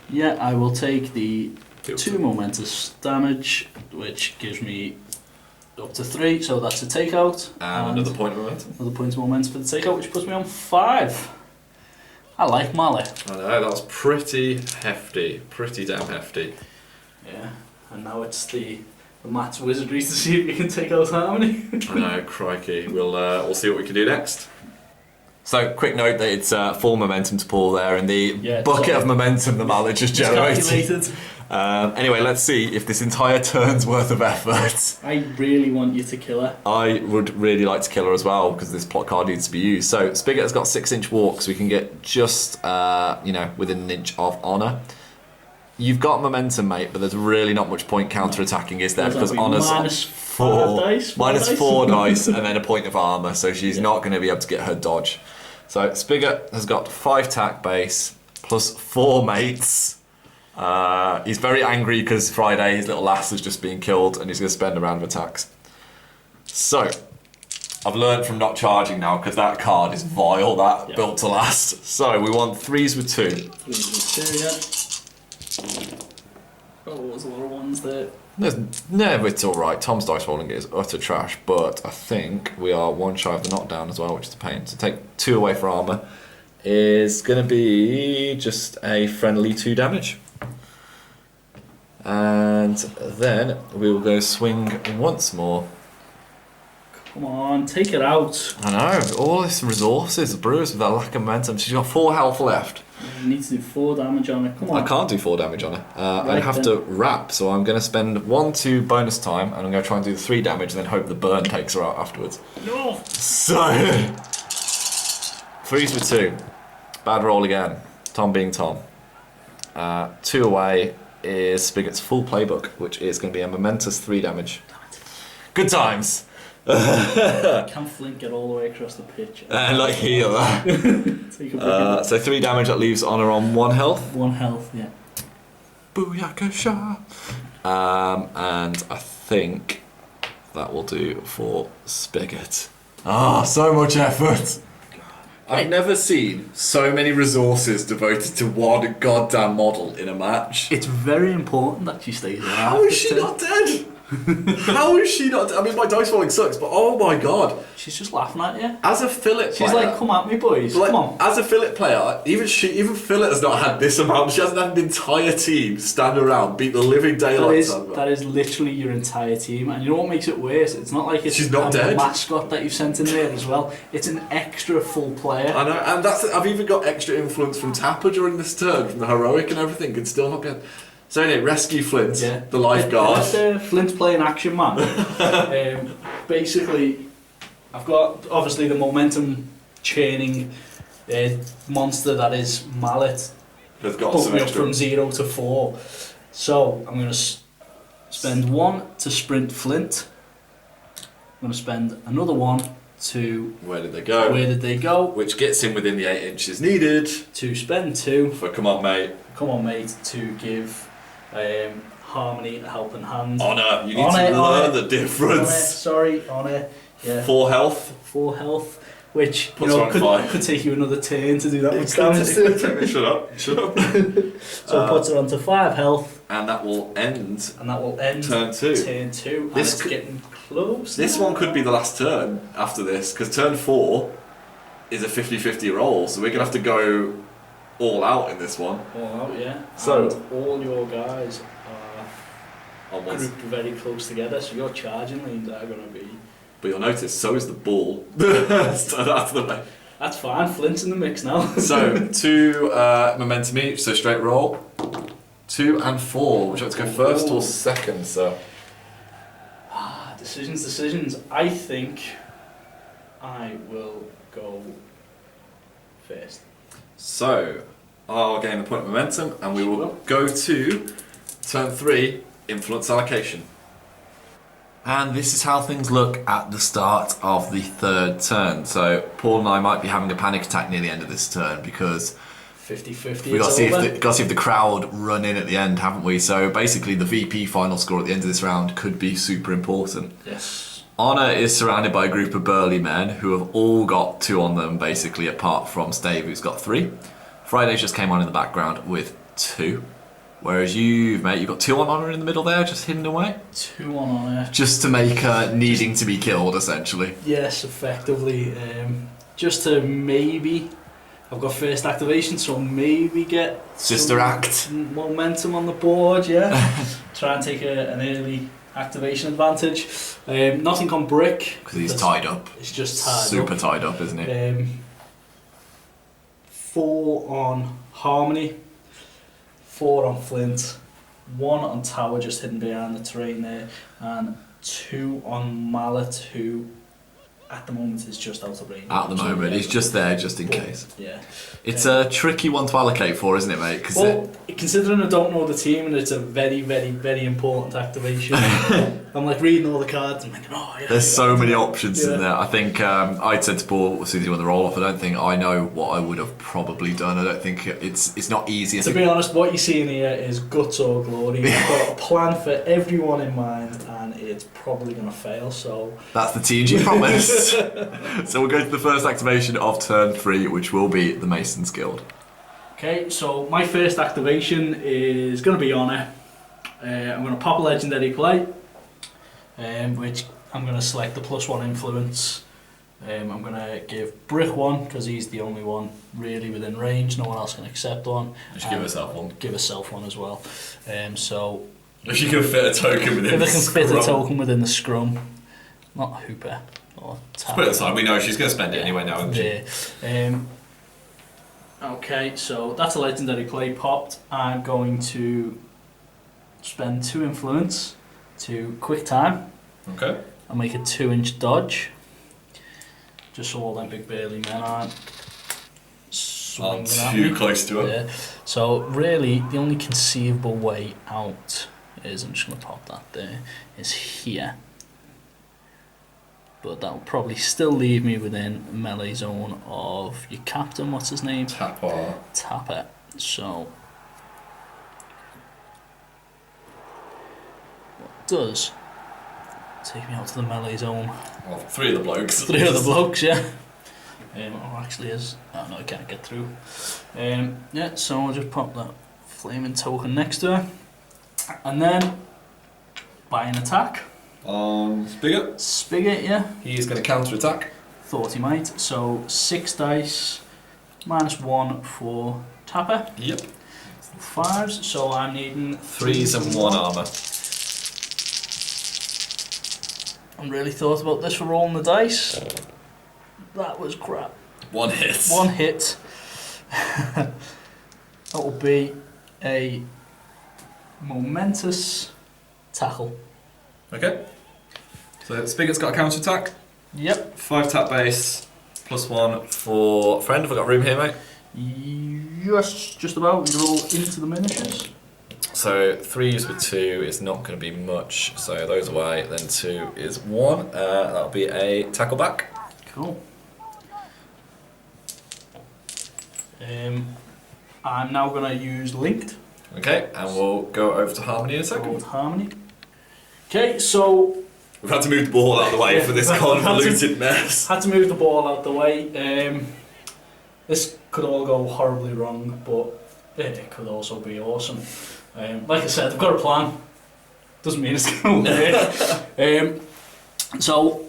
Yeah, I will take the 2 2 momentous damage, which gives me up to 3, so that's a takeout. and another point of momentum. Another point of momentum for the takeout, which puts me on 5. I like Mali. I know, that was pretty hefty. Pretty damn hefty. Yeah, and now it's the Matt's wizardry to see if you can take out Harmony. I know, crikey. We'll see what we can do next. So, quick note that it's full momentum to pull there, and the bucket of momentum the Mallet just generated. Calculated. Anyway, let's see if this entire turn's worth of effort. I really want you to kill her. I would really like to kill her as well, because this plot card needs to be used. So, Spigot has got 6-inch walk, so we can get just, within an inch of honour. you've got momentum, mate, but there's really not much point counter-attacking, is there? Because Honor's Honor's -4 dice. -4 dice, and then a point of armour, so she's not going to be able to get her dodge. So Spigot has got 5 attack base, plus 4 mates. He's very angry because Friday, his little lass, has just been killed, and he's going to spend a round of attacks. So, I've learned from not charging now, because that card is vile, that built to last. So, we want 3s with 2. 3s with 2, yeah. Oh, there's a lot of ones there. No, it's alright. Tom's dice rolling is utter trash, but I think we are 1 shy of the knockdown as well, which is a pain. So take 2 away for armour is going to be just a friendly 2 damage. And then we will go swing once more. Come on, take it out. I know, all this resources, the Brewers with that lack of momentum. She's got 4 health left. You need to do 4 damage on it. Come on. I can't do 4 damage on her. I'd have to wrap, so I'm going to spend 1 2 bonus time, and I'm going to try and do the 3 damage, and then hope the burn takes her out afterwards. No. So 3s with 2. Bad roll again. Tom being Tom. 2 away is Spigot's full playbook, which is going to be a momentous 3 damage. Good times. Can Flint get all the way across the pitch? Like here. So 3 damage, that leaves Honor on 1 health. 1 health, yeah. Booyakasha. And I think that will do for Spigot. So much effort. I've never seen so many resources devoted to one goddamn model in a match. It's very important that she stays alive. How is she not dead? How is she not dead? I mean, my dice rolling sucks, but oh my god. She's just laughing at you. As a fillet player... She's like, come at me, boys, like, come on. As a fillet player, even Fillet has not had this amount. She hasn't had an entire team stand around, beat the living daylights out of her. That is literally your entire team, and you know what makes it worse? It's not like it's She's not a dead. mascot that you've sent in there as well. It's an extra full player. I know, and I've even got extra influence from Tapper during this turn, from the heroic and everything, and still not get... So anyway, rescue Flint, the lifeguard. Flint's playing action man. Basically, I've got obviously the momentum chaining monster that is Mallet. Has got Put some me up extra. from 0 to 4. So I'm going to spend 1 to sprint Flint. I'm going to spend another 1 to... Where did they go? Where did they go? Which gets him within the 8 inches needed. To spend 2. For come on, mate. Come on, mate. To give Harmony a helping hand. Honor, you need to learn the difference. Sorry, Honor. Yeah. 4 health. 4 health. Which, Puts her on 5. could take you another turn to do that much damage. Shut up. So it puts her onto 5 health. And that will end turn 2. Turn 2. This and it's getting close. This one could be the last turn after this, because turn 4 is a 50-50 roll, so we're going to have to go all out in this one. All out, yeah. So, and all your guys are grouped very close together, so your charging lanes are going to be... But you'll notice, so is the ball. So that's the way. That's fine, Flint's in the mix now. So, 2 momentum each, so straight roll. 2 and 4. Would you like to go first or second, sir? Decisions. I think I will go first. So, I'll gain the point of momentum, and we will go to turn 3, influence allocation. And this is how things look at the start of the 3rd turn. So Paul and I might be having a panic attack near the end of this turn because 50-50 we've got to see if the crowd run in at the end, haven't we? So basically the VP final score at the end of this round could be super important. Yes. Honor is surrounded by a group of burly men who have all got 2 on them, basically, apart from Stave, who's got 3. Friday just came on in the background with 2. Whereas you've got 2 on Honor in the middle there, just hidden away. 2 on Honor. Just to make her needing to be killed, essentially. Yes, effectively. Just to maybe... I've got first activation, so maybe get... Sister Act. Momentum on the board, yeah. Try and take an early activation advantage. Nothing on Brick. Because he's tied up. It's just tied Super up. tied up, isn't it? 4 on Harmony. 4 on Flint, 1 on Tower just hidden behind the terrain there, and 2 on Mallet, who at the moment is just out of range. At the moment, yeah, it's just there, just in case. Yeah. It's a tricky one to allocate for, isn't it, mate? Well, considering I don't know the team and it's a very, very, very important activation, I'm like reading all the cards and thinking, oh yeah. There's so many options in there. I think I'd said to Paul as soon as he won the roll off, I don't think I know what I would have probably done. I don't think it's not easy. To be honest, what you see in here is guts or glory. I've got a plan for everyone in mind and it's probably going to fail, so... That's the TNG promise. So we'll go to the first activation of turn 3, which will be the Masons Guild. Okay, so my first activation is going to be Honor. I'm going to pop a legendary play, which I'm going to select the +1 influence. I'm going to give Brick 1 because he's the only one really within range. No one else can accept one. Just give herself one. Give herself one as well. So if you can fit a token within if the I can scrum. fit a token within the scrum, not Hooper or Tap. Put it aside. We know she's going to spend it anyway now, isn't she? Yeah. Okay, so that's a legendary play popped. I'm going to spend 2 influence to quick time. Okay. I'll make a 2-inch dodge. Just so all them big burly men aren't swinging at me. Too close to it. Yeah. So really, the only conceivable way out is, I'm just going to pop that there, is here. But that will probably still leave me within melee zone of your captain, what's his name? Tapper. So, what does take me out to the melee zone? Well, 3 of the blokes. 3 of the blokes, yeah. Oh, actually is. Oh no, I can't get through. Yeah, so I'll just pop that flaming token next to her. And then, buy an attack. Spigot. Spigot, yeah. He's going to counter attack. Thought he might. So 6 dice, -1 for Tapper. Yep. 5s, so I'm needing 3s and 1 armour. I really thought about this for rolling the dice. That was crap. 1 hit. 1 hit. That will be a momentous tackle. Okay. So Spigot's got a counter attack. Yep. 5 tap base, +1 for friend. Have I got room here, mate? Yes, just about. You roll into the miniatures. So 3s with 2 is not going to be much. So those away. Then 2 is 1. That'll be a tackle back. Cool. I'm now going to use Linked. Okay, and we'll go over to Harmony in a second. Called Harmony. Okay, so We've had to move the ball out of the way for this Had convoluted mess. had to move the ball out the way. This could all go horribly wrong, but it could also be awesome. Like I said, I've got a plan. Doesn't mean it's going to work. So,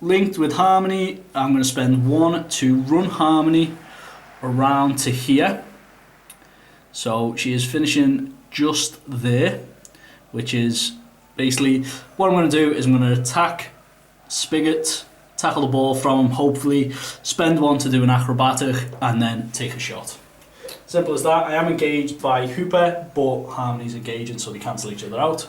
linked with Harmony, I'm going to spend 1 to run Harmony around to here. So she is finishing just there, which is basically what I'm going to do is I'm going to attack Spigot, tackle the ball from him, hopefully spend 1 to do an acrobatic, and then take a shot. Simple as that. I am engaged by Hooper, but Harmony's engaging, so they cancel each other out.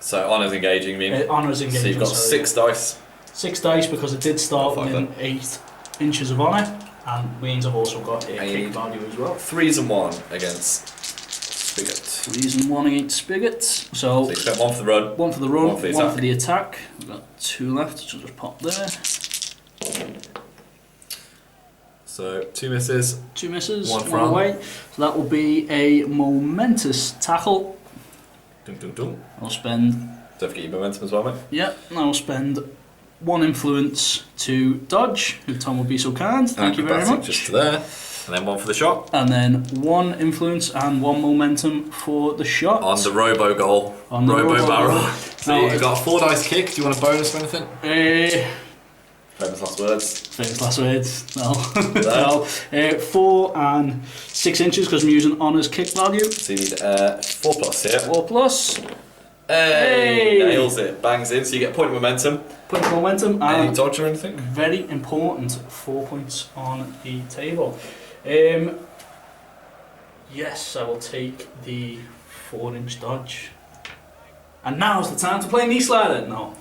So Honour's engaging, you mean? Honour's engaging. So you've got 6 dice. 6 dice because it did start Five within 8 inches of Honour, and means I've also got a kick value as well. 3s and 1 against Spigot. 3s and 1 against Spigot. So you spent 1 for the run. 1 for the run, 1 1 for the attack. We've got 2 left, so just pop there. So 2 misses. 2 misses, 1 1 for away. So that will be a momentous tackle. Dun, dun, dun. I'll spend, Don't forget your momentum as well, mate. yeah, I'll spend 1 influence to dodge, if Tom would be so kind. Thank you very much. Just to there. And then 1 for the shot. And then 1 influence and 1 momentum for the shot. On the robo goal. On the robo robo barrel. goal. So Now, you've got a 4 dice kick. Do you want a bonus or anything? Famous last words. Famous last words. No. No. 4 and 6 inches because I'm using Honour's kick value. So you need 4 plus here. 4 plus. Hey! Hey! Nails it. Bangs in. So you get a point of momentum. Point of momentum. Any And dodge or anything? very important, 4 points on the table. Yes, I will take the 4-inch dodge. And now's the time to play knee slider. No.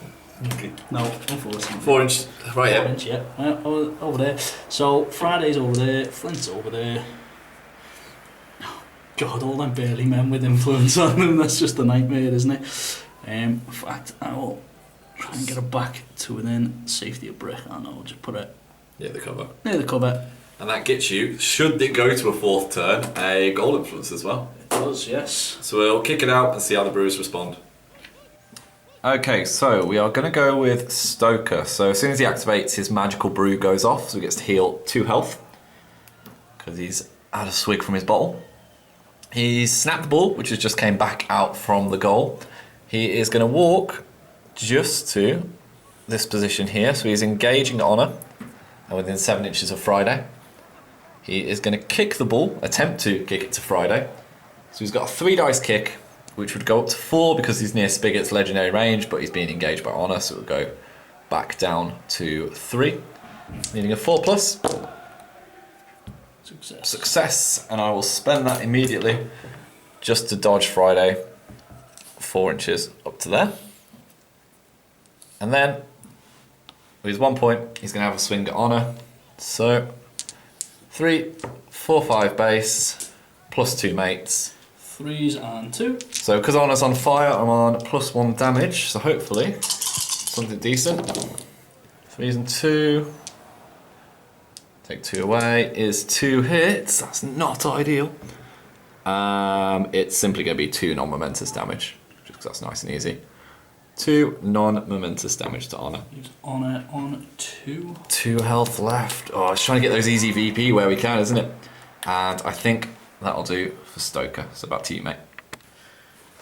No, unfortunately. 4 inch, right 4 here. inch, yeah. Over there. So Friday's over there, Flint's over there. God, all them burly men with influence on them, that's just a nightmare, isn't it? In fact, I will try and get it back to within safety of brick, and I'll just put it Yeah, the cover. near the cover. And that gets you, should it go to a 4th turn, a goal influence as well. It does, yes. So we'll kick it out and see how the Brewers respond. Okay, so we are going to go with Stoker. So as soon as he activates, his magical brew goes off, so he gets to heal 2 health because he's had a swig from his bottle. He's snapped the ball, which has just came back out from the goal. He is going to walk just to this position here, so he's engaging Honor and within 7 inches of Friday. He is going to kick the ball, attempt to kick it to Friday. So he's got a 3 dice kick, which would go up to 4 because he's near Spigot's legendary range, but he's being engaged by Honor, so it will go back down to 3. Needing a 4+. Success, and I will spend that immediately just to dodge Friday 4 inches up to there. And then, with his 1 point, he's going to have a swing at Honor. So, 3, 4, 5 base, plus 2 mates. 3s and 2. So, because Honor's on fire, I'm on +1 damage, so hopefully, something decent. 3s and 2. Take 2 away is 2 hits. That's not ideal. It's simply going to be 2 non-momentous damage, just because that's nice and easy. 2 non-momentous damage to Honor. Use Honor on 2. 2 health left. Oh, it's trying to get those easy VP where we can, isn't it? And I think that'll do for Stoker. So back to you, mate.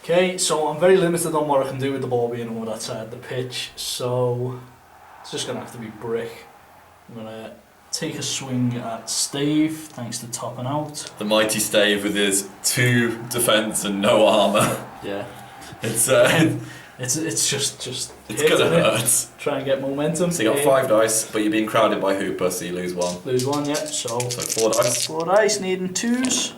Okay, so I'm very limited on what I can do with the ball being over that side of the pitch, so it's just going to have to be brick. I'm going to take a swing at Stave, thanks to topping out. The mighty Stave with his 2 defense and no armor. Yeah. It's just it's gonna hurt. Try and get momentum. So you got 5 dice, but you're being crowded by Hooper, so you lose 1. Lose 1, yeah. So 4 dice. 4 dice, needing 2s.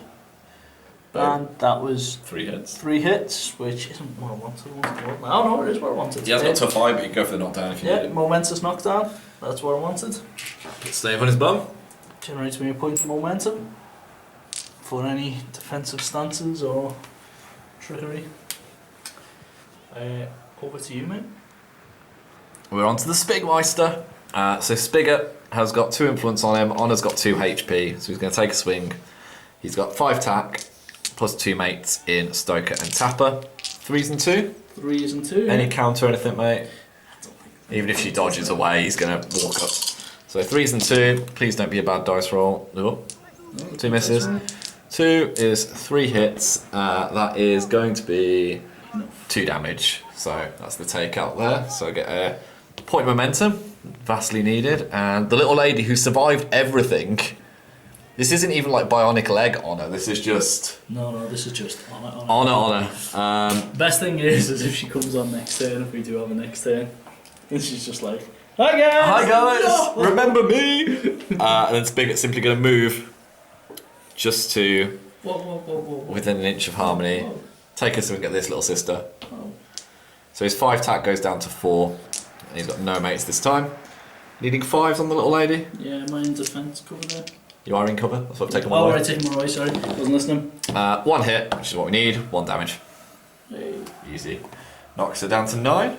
And that was 3 hits. 3 hits, which isn't what I wanted. Oh no, it is what I wanted. He has got tough eye, but you can go for the knockdown if you need Yeah, it. momentous knockdown. That's what I wanted. Put Stave on his bum. Generates me a point of momentum for any defensive stances or trickery. Over to you, mate. We're on to the Spigmeister. So Spigot has got 2 influence on him. Honor's got 2 HP, so he's going to take a swing. He's got 5 tack, plus 2 mates in Stoker and Tapper. 3s and 2. 3s and 2. Any counter or anything, mate? Even if she dodges away, he's going to walk up. So 3s and 2. Please don't be a bad dice roll. Oh, 2 misses. 2 is 3 hits. That is going to be 2 damage. So that's the takeout there. So I get a point of momentum, vastly needed. And the little lady who survived everything. This isn't even like bionic leg Honor. This is just No, this is just Honor. Honor. Best thing is if she comes on next turn, if we do have a next turn, and she's just like, "Hi guys! Hi guys! No! Remember me?" And then Spigot's simply going to move just to Whoa. within an inch of harmony. Whoa. Take a swing at this little sister. Oh. So his 5 tack goes down to 4. And he's got no mates this time. Needing 5s on the little lady. Yeah, my in defense cover there. You are in cover. That's what I've taken 1 Oh, away. right, taking one away, sorry. Wasn't listening. 1 hit, which is what we need. 1 damage. Hey. Easy. Knocks it down to 9.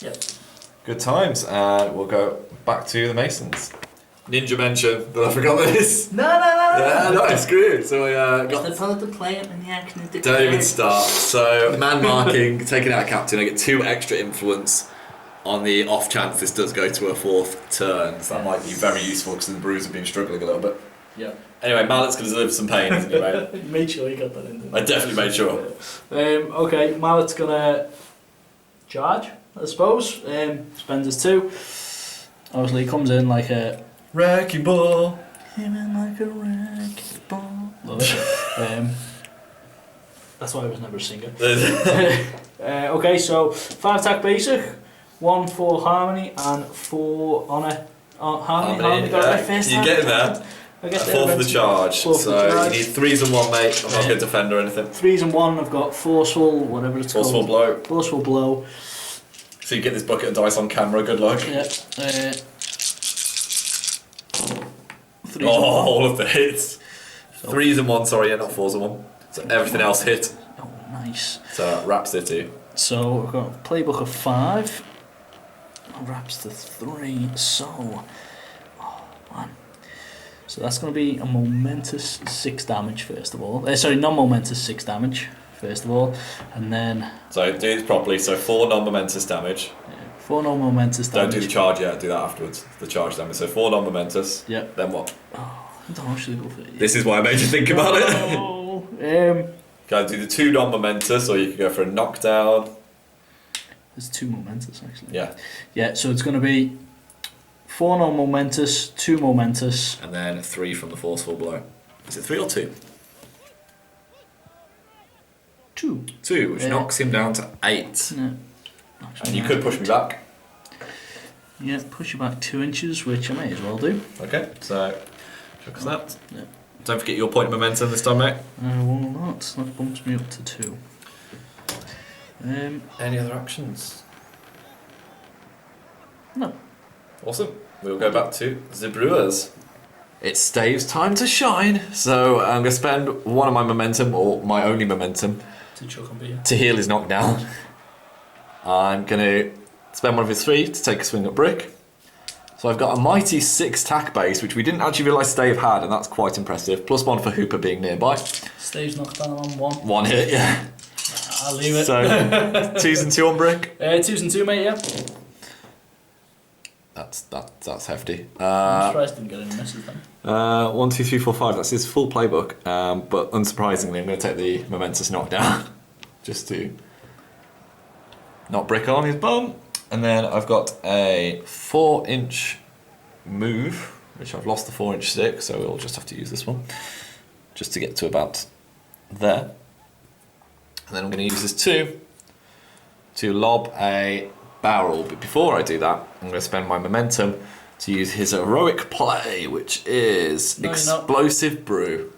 Yep. Good times. And we'll go back to the Masons. Ninja mention that I forgot this. No. Yeah, no, screw. So we got. The fella to play it and the action is Don't even start. So man marking, taking out captain. I get 2 extra influence on the off chance this does go to a 4th turn. So that might be very useful because the Brews have been struggling a little bit. Yeah. Anyway, Mallet's going to deliver some pain, isn't he, mate? Made sure you got that in there. I definitely made sure. Okay, Mallet's gonna charge, I suppose. Spends his 2. Obviously, he comes in like a Wrecking ball. came in like a wrecking ball. Love it. That's why I was never a singer. Okay, so 5 attack basic, 1 for harmony, and 4 honor. Harmony got my first You're time. getting there. I get 4 for the charge. 4 for So the charge. you need 3s and 1, mate. I'm not going to defend or anything. 3s and 1. I've got forceful, whatever it's Forceful called. blow. Forceful blow. So you get this bucket of dice on camera, good luck. Yeah. Oh, all of the hits. 3s and 1, sorry, yeah, not 4s and 1. So everything else hit. Oh, nice. So that wraps it too. So we've got a playbook of 5. Wraps to 3. So, oh man. So that's going to be a momentous 6 damage first of all. Sorry, non-momentous 6 damage first of all, and then. So do this properly. So 4 non-momentous damage. 4 non-momentous damage. Don't do the charge yet. Do that afterwards. The charge damage. So 4 non-momentous. Yep. Then what? Oh, I don't know. Should I go for it? This is why I made you think about it. Oh, Can do the 2 non-momentous, or you could go for a knockdown. There's 2 momentous actually. Yeah. Yeah. So it's going to be 4 non-momentous, 2 momentous, And then 3 from the forceful blow. Is it 3 or 2? 2. 2, which knocks him down to 8. No. And you could push me back. Yeah, push you back 2 inches, which I may as well do. Okay, so chuck us that. Yeah. Don't forget your point of momentum this time, mate. I will not. That bumps me up to 2. Any other actions? No. Awesome. We'll go back to the Brewers. It's Dave's time to shine. So I'm going to spend one of my momentum, or my only momentum, To chuck on beer. to heal his knockdown. I'm going to spend one of his 3 to take a swing at Brick. So I've got a mighty 6 tack base, which we didn't actually realise Dave had, and that's quite impressive. +1 for Hooper being nearby. Steve's knocked down on 1. 1 hit, yeah. I'll leave it. So 2s and 2 on Brick. 2s and 2, mate, yeah. That's hefty. I'm surprised I didn't get any misses then. 1, 2, 3, 4, 5. That's his full playbook. But unsurprisingly, I'm going to take the momentous knockdown just to knock Brick on his bum. And then I've got a 4-inch move, which I've lost the 4-inch stick, so we'll just have to use this one just to get to about there. And then I'm going to use this 2 to lob a barrel. But before I do that, I'm going to spend my momentum to use his heroic play, which is Explosive Brew.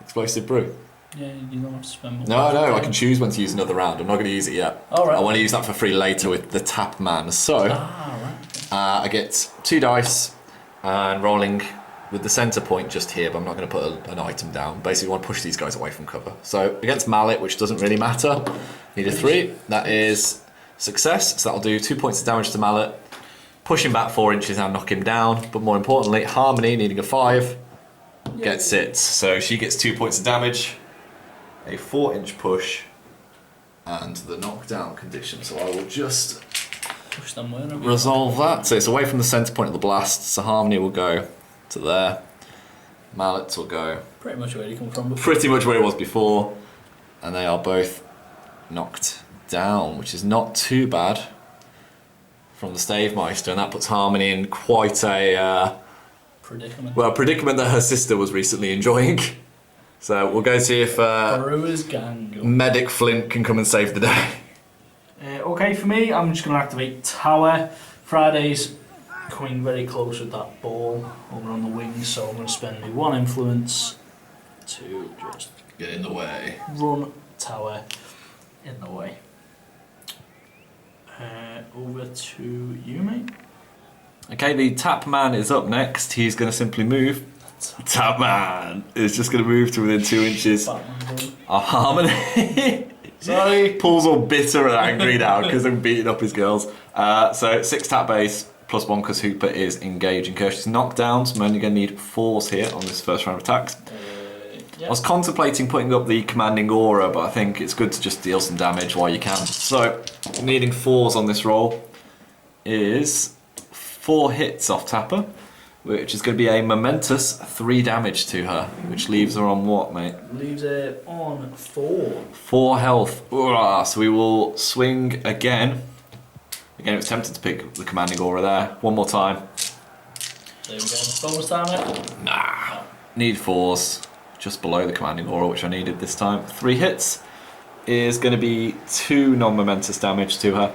Explosive Brew. Yeah, you don't have to spend more. No, I can choose when to use another round. I'm not going to use it yet. All right. I want to use that for free later with the Tap Man. So I get 2 dice and rolling with the centre point just here, but I'm not going to put an item down. Basically, I want to push these guys away from cover. So against Mallet, which doesn't really matter, need a 3. That is success. So that'll do 2 points of damage to Mallet. Push him back 4 inches and knock him down. But more importantly, Harmony, needing a 5, gets it. So she gets 2 points of damage, a 4-inch push, and the knockdown condition. So I will just push them wherever. Resolve that. So it's away from the centre point of the blast. So Harmony will go to there. Mallets will go pretty much where you come from before. Pretty much where it was before. And they are both knocked down, which is not too bad from the Stavemeister, and that puts Harmony in quite a predicament. Well, a predicament that her sister was recently enjoying. So we'll go see if Brewers gang. Medic Flint can come and save the day. Okay, for me, I'm just going to activate Tower. Friday's coming very close with that ball over on the wing, so I'm going to spend me 1 influence to just get in the way. Run Tower in the way. Over to you, mate. Okay, the Tap Man is up next. He's going to simply move. Tap Man is just going to move to within 2 inches of Harmony. Sorry. Paul's all bitter and angry now because I'm beating up his girls. So 6 tap base +1 because Hooper is engaging. Kirsty's knockdowns. I'm only going to need 4s here on this first round of attacks. Yeah. I was contemplating putting up the commanding aura, but I think it's good to just deal some damage while you can. So needing 4s on this roll is 4 hits off Tapper, which is going to be a momentous 3 damage to her, which leaves her on what, mate? Leaves her on 4. 4 health. Ugh, so we will swing again. Again, it was tempted to pick the commanding aura there. One more time. There we go. Bonus damage? Nah. Need 4s. Just below the commanding aura, which I needed this time. 3 hits is going to be 2 non-momentous damage to her.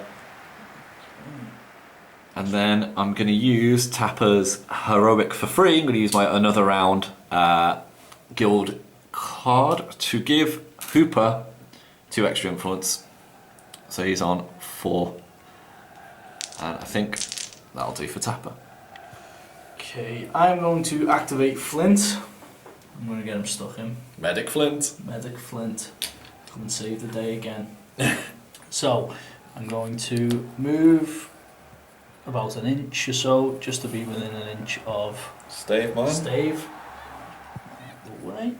And then I'm going to use Tapper's Heroic for free. I'm going to use my another round guild card to give Hooper 2 extra influence. So he's on 4 And I think that'll do for Tapper. Okay, I'm going to activate Flint. I'm going to get him stuck in. Medic Flint. Medic Flint. Come and save the day again. So, I'm going to move about an inch or so, just to be within an inch of Stave mine. Stave. Away.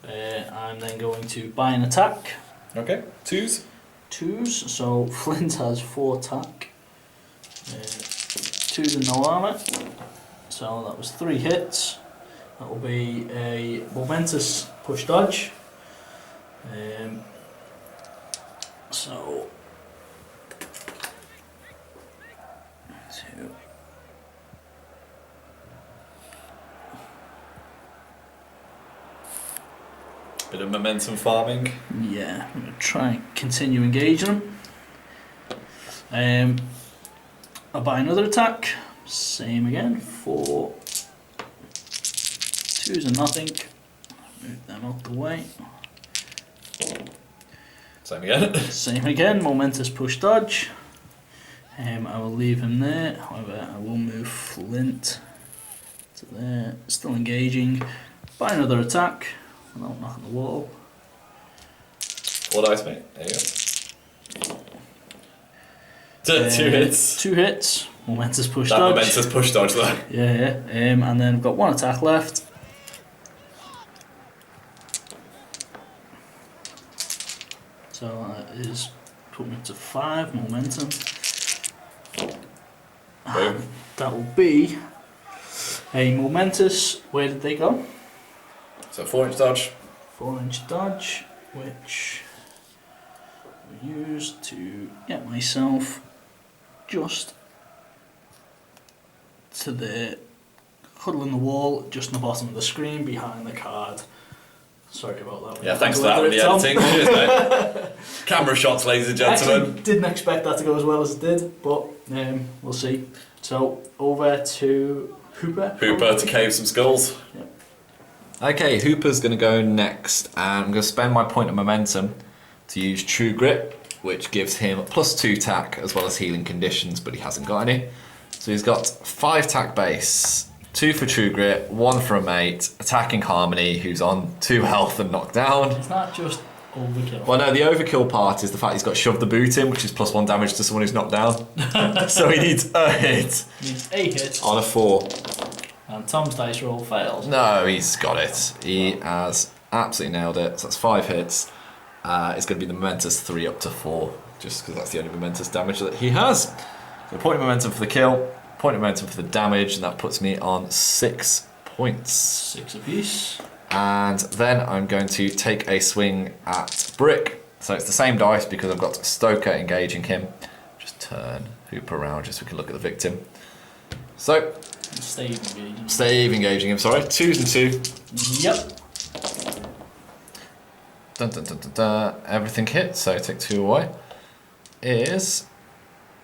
I'm then going to buy an attack. Okay. 2s. 2s, so Flint has 4 attack. 2s and no armour. So that was 3 hits. That will be a momentous push dodge. So 2. Bit of momentum farming. Yeah, I'm going to try and continue engaging him. I'll buy another attack. Same again. 4 2s and nothing. Move them out the way. Same again. Same again. Momentous push dodge. I will leave him there. However, I will move Flint to there. Still engaging. Buy another attack without knocking the wall. 4 dice, mate. There you go. 2 hits. 2 hits. Momentous push That dodge. momentous push dodge there. Yeah. And then I've got 1 attack left. So that is put me to 5 momentum. Boom. That will be a momentous. Where did they go? So 4-inch dodge. 4-inch dodge, which I use to get myself just to the huddle in the wall, just in the bottom of the screen behind the card. Sorry about that. Yeah, thanks for that with the editing. Cheers, mate. Camera shots, ladies and I gentlemen. actually didn't expect that to go as well as it did, but we'll see. So over to Hooper. Hooper to cave some skulls. Yep. Okay, Hooper's going to go next, and I'm going to spend my point of momentum to use True Grit, which gives him +2 attack as well as healing conditions, but he hasn't got any. So he's got 5 attack base, 2 for True Grit, 1 for a mate, attacking Harmony, who's on 2 health and knocked down. It's not just overkill. Well, no, the overkill part is the fact he's got Shove the Boot in, which is +1 damage to someone who's knocked down. So he needs a hit Needs a hit, on a 4. and Tom's dice roll fails. No, he's got it. He has absolutely nailed it. So that's 5 hits. It's going to be the momentous 3 up to 4, just because that's the only momentous damage that he has. So point of momentum for the kill, point of momentum for the damage, and that puts me on 6 points. 6 apiece. And then I'm going to take a swing at Brick. So it's the same dice because I've got Stoker engaging him. Just turn Hooper around just so we can look at the victim. So, Stave engaging. Stave engaging him, sorry. 2s and 2. Yep. Dun, dun, dun, dun, dun. Everything hits, so take 2 away. Is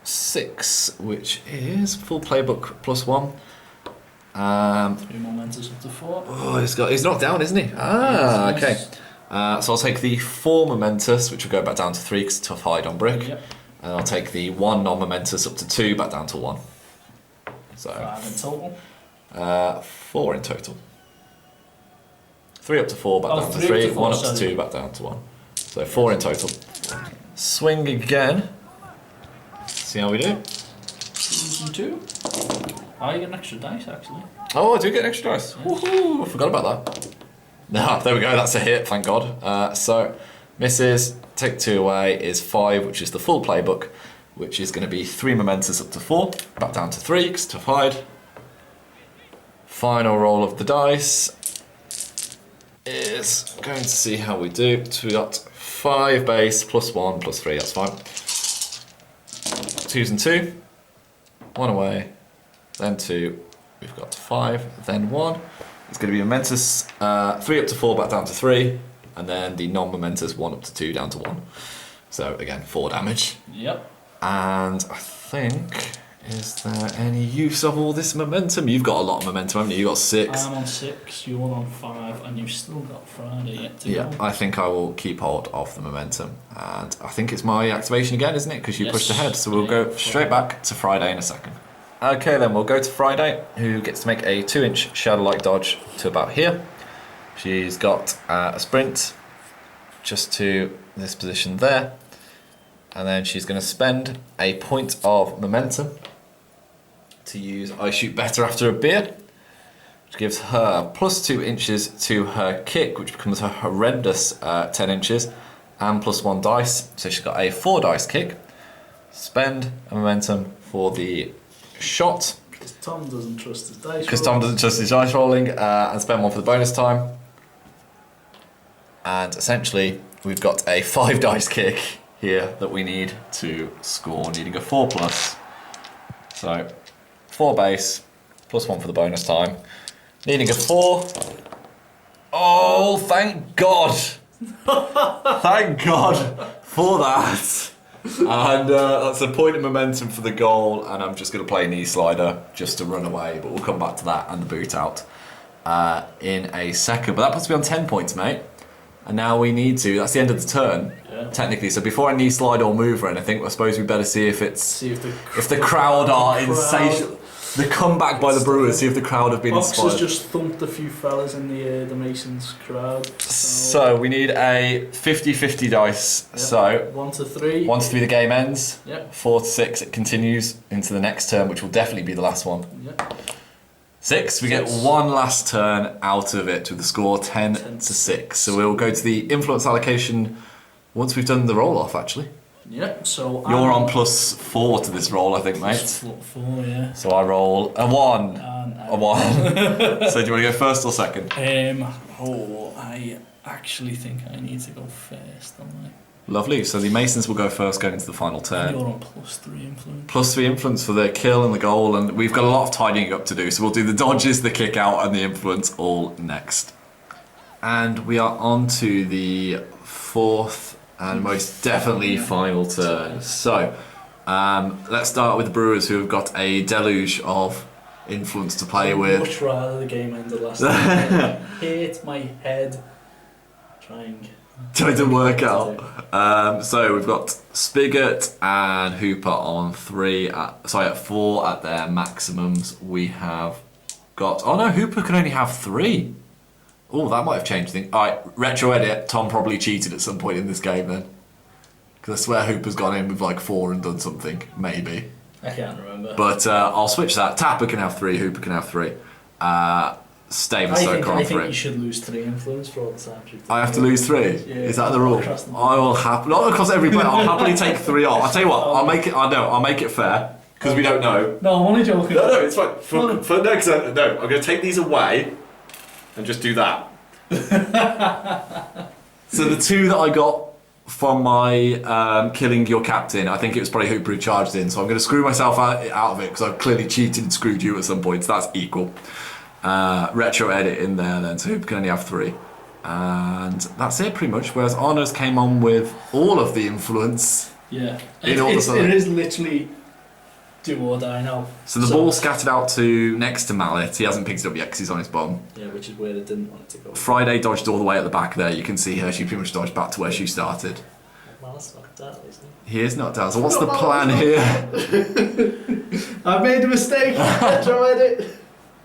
6, which is full playbook +1. 3 momentous up to 4. Oh, he's knocked down, isn't he? Ah, Yes, okay. yes. So I'll take the 4 momentous, which will go back down to 3 because tough hide on Brick. Yep. And I'll take the 1 non-momentous up to 2, back down to 1. So 5 in total. 4 in total. 3 up to 4, back down to 3 up 3. to 4, 1 up to sorry. 2, back down to 1. So 4 in total. Swing again. See how we do. 2s and 2. Oh, you get an extra dice actually. Oh, I do get extra dice. Yes. Woohoo! I forgot about that. No, there we go. That's a hit. Thank God. So misses. Take 2 away is 5, which is the full playbook, which is going to be 3 momentous up to 4, back down to 3 because tough hide. Final roll of the dice is going to see how we do. So we got 5 base +1 +3. That's fine. 2s and 2. 1 away. Then 2. We've got 5. Then 1. It's going to be momentous 3 up to 4, back down to 3. And then the non-momentous 1 up to 2, down to 1. So again, 4 damage. Yep. And I think Is there any use of all this momentum? You've got a lot of momentum, haven't you? You've got 6. I'm on 6, you're on 5, and you've still got Friday yet to Yeah, go. I think I will keep hold of the momentum. And I think it's my activation again, isn't it? Because you pushed ahead. So we'll go straight back to Friday in a second. Okay, then we'll go to Friday, who gets to make a 2-inch shadow-like dodge to about here. She's got a sprint just to this position there. And then she's going to spend a point of momentum to use I Shoot Better After a Beer, which gives her plus 2 inches to her kick, which becomes her horrendous 10 inches, and plus 1 dice. So she's got a 4 dice kick. Spend a momentum for the shot. Because Tom doesn't trust his dice. Because Tom doesn't trust his dice rolling, and spend 1 for the bonus time. And essentially, we've got a 5 dice kick here that we need to score, needing a 4+. So 4 base, plus 1 for the bonus time. Needing a 4. Oh, thank God! Thank God for that. And that's a point of momentum for the goal, and I'm just going to play knee slider just to run away, but we'll come back to that and the boot out in a second. But that puts me on 10 points, mate. And now we need to, that's the end of the turn, technically. So before I knee slide or move or anything, I suppose we better see if the crowd are insatiable. The comeback by the Brewers, see if the crowd have been inspired. Fox has just thumped a few fellas in the Masons crowd. So we need a 50-50 dice. Yep. So 1 to 3. 1 to 3 the game ends. Yep. 4 to 6 it continues into the next turn, which will definitely be the last one. Yep. 6, we get one last turn out of it with the score 10 to 6. So we'll go to the influence allocation once we've done the roll off, actually. Yep, so you're on plus 4 to this roll, I think, mate. +4, yeah. So I roll a 1. A 1. So do you want to go first or second? I actually think I need to go first, don't I? Lovely. So the Masons will go first going into the final turn. You're on +3 influence. +3 influence for the kill and the goal, and we've got a lot of tidying up to do. So we'll do the dodges, the kick out, and the influence all next. And we are on to the 4th and most definitely final turn. So let's start with the Brewers, who have got a deluge of influence to play with. Much rather the game ended last night. I hate my head trying to work out. So we've got Spigot and Hooper on 3. At 4 at their maximums. We have got. Oh no, Hooper can only have 3. Oh, that might have changed things. Alright, retro edit. Tom probably cheated at some point in this game then. Because I swear Hooper's gone in with like 4 and done something. Maybe. I can't remember. But I'll switch that. Tapper can have 3, Hooper can have 3. Stave and Stoker on 3. I think you should lose 3 influence for all the time. I have to lose 3? Yeah, is that the rule? I will not across every player. I'll happily take 3 off. I'll tell you what, I'll make it fair. Because we don't know. No, I'm only joking. No, it's fine. I'm going to take these away and just do that. So the 2 that I got from my killing your captain, I think it was probably Hooper who charged in, so I'm going to screw myself out of it because I've clearly cheated and screwed you at some point, so that's equal. Retro edit in there then, so Hooper can only have 3. And that's it pretty much, whereas Honours came on with all of the influence. Yeah, it is literally do or die now. So the ball scattered out to next to Mallet. He hasn't picked it up yet because he's on his bum. Yeah, which is where they didn't want it to go. Friday dodged all the way at the back there. You can see her. She pretty much dodged back to where she started. Mallet's not down, isn't he? He is not down. So what's the plan here? I've made a mistake. Retro edit.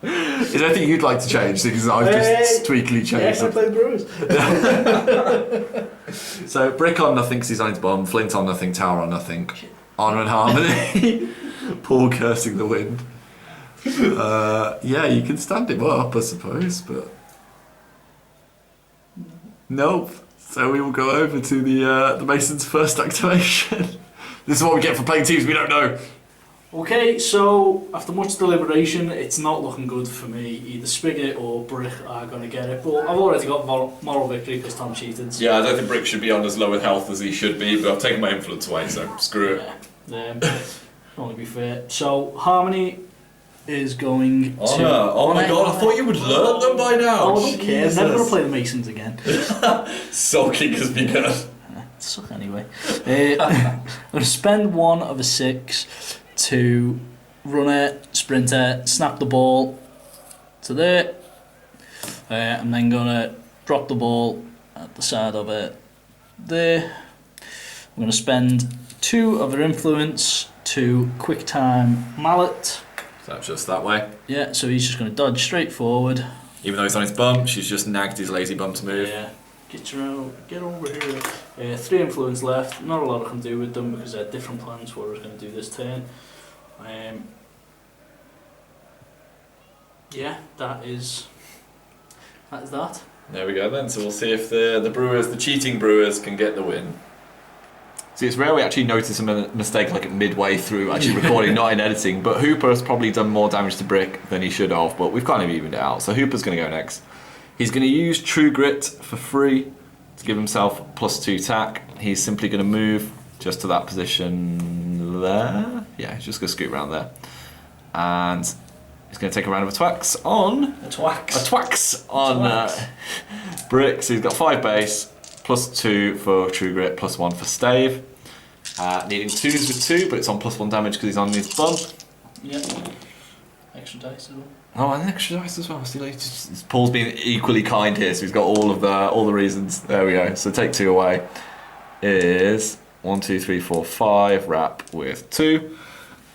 Is there anything you'd like to change? Because I've just tweakily changed. Yes, I played Brewers. So Brick on nothing because he's on his bum. Flint on nothing. Tower on nothing. Honour and harmony. Paul cursing the wind. Yeah, you can stand him up, I suppose, but nope. So we will go over to the Masons' first activation. This is what we get for playing teams we don't know. Okay, so after much deliberation, it's not looking good for me. Either Spigot or Brick are going to get it, but I've already got moral victory because Tom cheated. So. Yeah, I don't think Brick should be on as low in health as he should be, but I've taken my influence away, so screw it. Yeah, only be fair. So Harmony is going to. Oh my god, I thought you would learn them by now. Oh, I don't care. I'm never going to play the Masons again. Sulking has begun. Suck anyway. I'm going to spend 1 of a 6 to runner, sprinter, snap the ball to there. I'm then going to drop the ball at the side of it there. I'm going to spend 2 of her influence to quick time mallet. So just that way. Yeah, so he's just going to dodge straight forward. Even though he's on his bum, she's just nagged his lazy bum to move. Yeah, get over here. 3 influence left. Not a lot I can do with them because I had different plans for what I was going to do this turn. Yeah, that is that. There we go then. So we'll see if the Brewers, the cheating Brewers, can get the win. See, it's rare we actually notice a mistake like midway through actually recording, not in editing. But Hooper has probably done more damage to Brick than he should have, but we've kind of evened it out. So Hooper's going to go next. He's going to use True Grit for free to give himself +2 attack. He's simply going to move just to that position there. Yeah, he's just going to scoot around there. And he's going to take a round of attacks on... A twax on Brick. So he's got 5 base, +2 for True Grit, +1 for Stave. Needing 2s with 2, but it's on +1 damage because he's on his bump. Yeah. Extra dice as well. Oh, and extra dice as well. See, like, Paul's being equally kind here, so he's got all the reasons. There we go. So take 2 away. Is 1, 2, 3, 4, 5. Wrap with 2.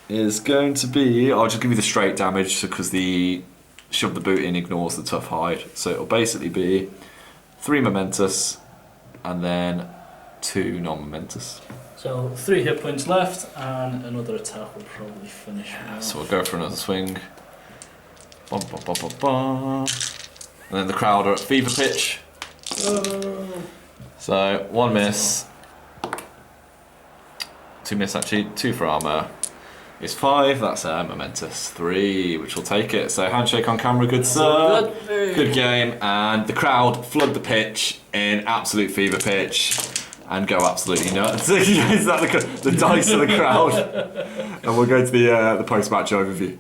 Is going to be... I'll just give you the straight damage because the shove the boot in ignores the tough hide. So it'll basically be 3 momentous and then 2 non-momentous. So 3 hit points left and another attack will probably finish. So we'll go for another swing. Bum, bum, bum, bum, bum. And then the crowd are at fever pitch. So 1 miss. 2 miss actually, 2 for armour. Is 5, that's momentous. 3, which will take it. So handshake on camera, good sir. Good game. And the crowd flood the pitch in absolute fever pitch and go absolutely nuts. Is that the dice of the crowd? And we'll go to the post-match overview.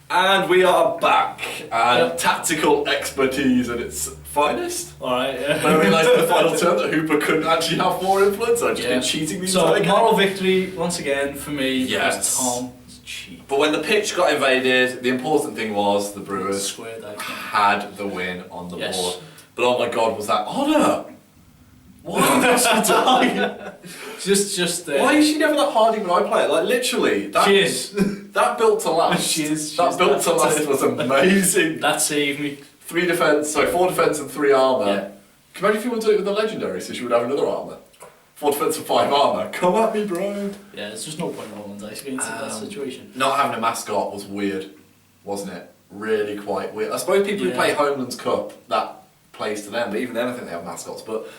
And we are back. And tactical expertise at its finest. Alright, yeah. I realised in the final turn that Hooper couldn't actually have more influence. I've just been cheating the entire game. Moral victory, once again, for me, yes. Tom. Cheat. But when the pitch got invaded, the important thing was the Brewers Squared, had the win on the yes. board. But oh my god, was that honour? What has she done? Just why is she never that hardy when I play it? Like literally, that, she is. That built to last. She is. That built to last was amazing. That saved me. 4 defence and 3 armour. Yeah. Can you imagine if you want to do it with the legendary, so she would have another armour? 4 defence and 5 armour. Come at me, bro. Yeah, there's just no point in rolling dice against that situation. Not having a mascot was weird, wasn't it? Really quite weird. I suppose people who play Homeland's Cup, that plays to them, but even then I think they have mascots. But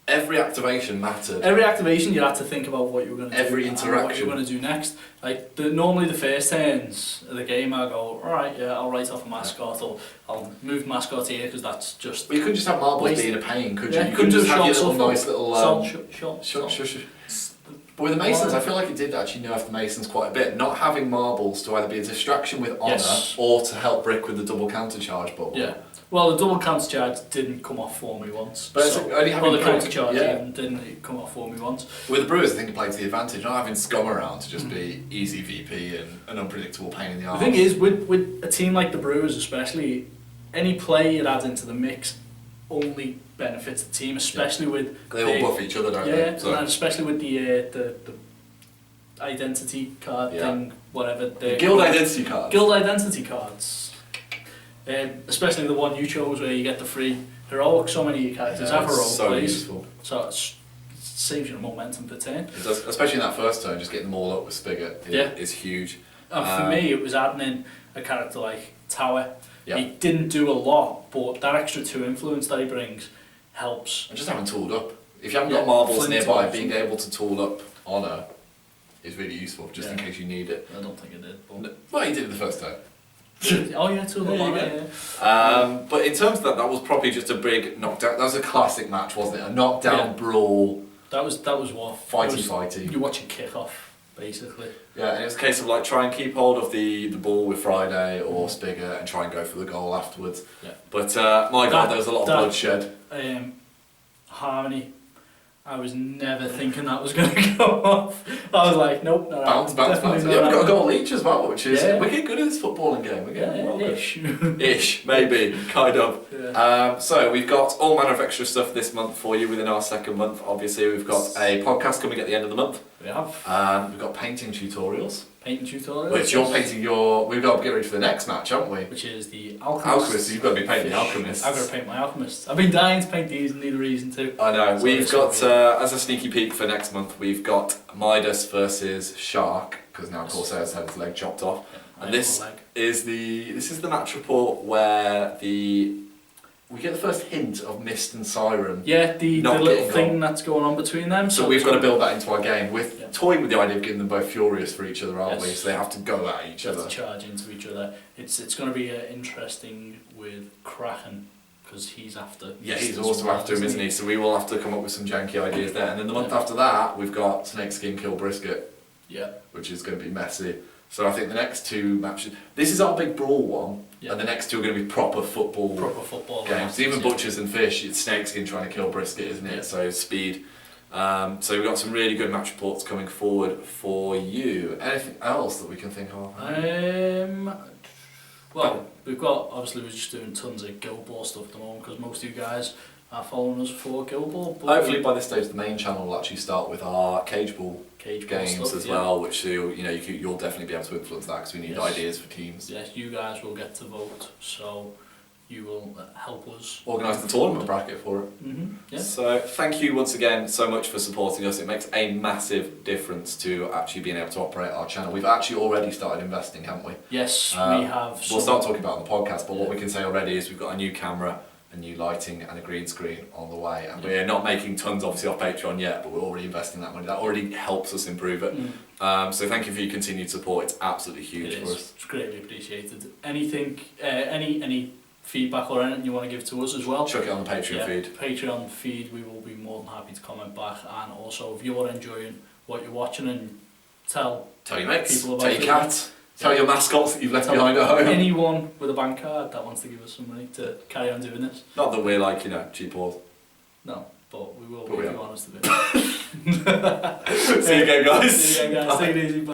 every activation mattered. Every activation you had to think about what you were going to do. Every interaction. What you were going to do next. Like normally the first turns of the game I go, alright, yeah, I'll write off a mascot or I'll move mascot here because that's just... But you couldn't just have marbles being a pain, could you? Yeah, you couldn't just have your little shuffle, nice little... Shot. But with the Masons, I feel like it did actually nerf the Masons quite a bit. Not having marbles to either be a distraction with honour or to help Brick with the double counter charge bubble. Yeah. Well, the double counter charge didn't come off for me once. But so, only having the counter charge didn't come off for me once. With the Brewers, I think it played to the advantage. Not having scum around to just be easy VP and an unpredictable pain in the arse. The thing is, with a team like the Brewers especially, any play you add into the mix only benefits the team, especially with... They all buff each other, don't they? Yeah, so. And especially with the identity card thing, whatever. The guild identity cards. Guild identity cards. Especially the one you chose where you get the free heroic. So many of your characters have heroic so plays. Useful. So it saves you momentum per turn. It does, especially in that first turn, just getting them all up with Spigot is huge. For me, it was adding in a character like Tower. Yep. He didn't do a lot, but that extra 2 influence that he brings helps. And just having tooled up. If you haven't got marbles nearby, being able to tool up honour is really useful, just in case you need it. I don't think it did. But... Well, you did it the first time. Oh yeah, tool up honour, But in terms of that was probably just a big knockdown. That was a classic match, wasn't it? A knockdown brawl. That was what? Fighty. You're watching kick-off, basically. Yeah, and it was a case of like try and keep hold of the ball with Friday or Spigot and try and go for the goal afterwards. Yeah. But my God, there was a lot of bloodshed. Harmony I was never thinking that was going to go off. I was like, nope, no, Bounce. Yeah, we've got a goal each as well, which is we're getting good at this footballing game. We're getting well good. Ish, maybe, kind of. Yeah. So we've got all manner of extra stuff this month for you within our second month. Obviously, we've got a podcast coming at the end of the month. We have. We've got painting tutorials. Which you're painting we've got to get ready for the next match, haven't we? Which is the Alchemist. So you've got to be painting the Alchemist. I've got to paint my Alchemist. I've been dying to paint these and need a reason to. I know. So we've got, as a sneaky peek for next month, we've got Midas versus Shark, because now Corsair's had his leg chopped off. Yeah, and this is the match report where we get the first hint of Mist and Siren. Yeah, the little thing that's going on between them. So we've got to build that into our game. We're toying with the idea of giving them both furious for each other, aren't we? So they have to go at each other. They have to charge into each other. It's going to be interesting with Kraken, because he's after. Yeah, he's also after him, isn't he? So we will have to come up with some janky ideas there. And then the month after that, we've got Snakeskin Kill Brisket. Yeah. Which is going to be messy. So I think the next two matches, this is our big brawl one, and the next two are going to be proper football games. Even Butchers and Fish, it's Snakeskin trying to kill Brisket, isn't it? Yeah. So speed. So we've got some really good match reports coming forward for you. Anything else that we can think of? Well, we're just doing tons of Guild Ball stuff at the moment, because most of you guys are following us for Guild Ball. Hopefully by this stage the main channel will actually start with our cage ball games stuff, as well, which you'll definitely be able to influence that, because we need ideas for teams. Yes, you guys will get to vote, so you will help us organise the tournament bracket for it. Yeah. So thank you once again so much for supporting us. It makes a massive difference to actually being able to operate our channel. We've actually already started investing, haven't we? Yes, we have. We'll start talking about it on the podcast, but what we can say already is we've got a new camera, a new lighting and a green screen on the way, and we're not making tons obviously off Patreon yet, but we're already investing that money. That already helps us improve it. So thank you for your continued support. It's absolutely huge for us. It's greatly appreciated. Anything, any feedback or anything you want to give to us as well, chuck it on the Patreon feed. Patreon feed, we will be more than happy to comment back. And also, if you're enjoying what you're watching, and tell your mates, people about tell your cat. Tell your mascots that you've left behind at home. Anyone with a bank card that wants to give us some money to carry on doing this. Not that we're like, cheap whores. No, but we will if you want us to do it. See you again, guys. Take it easy. Bye.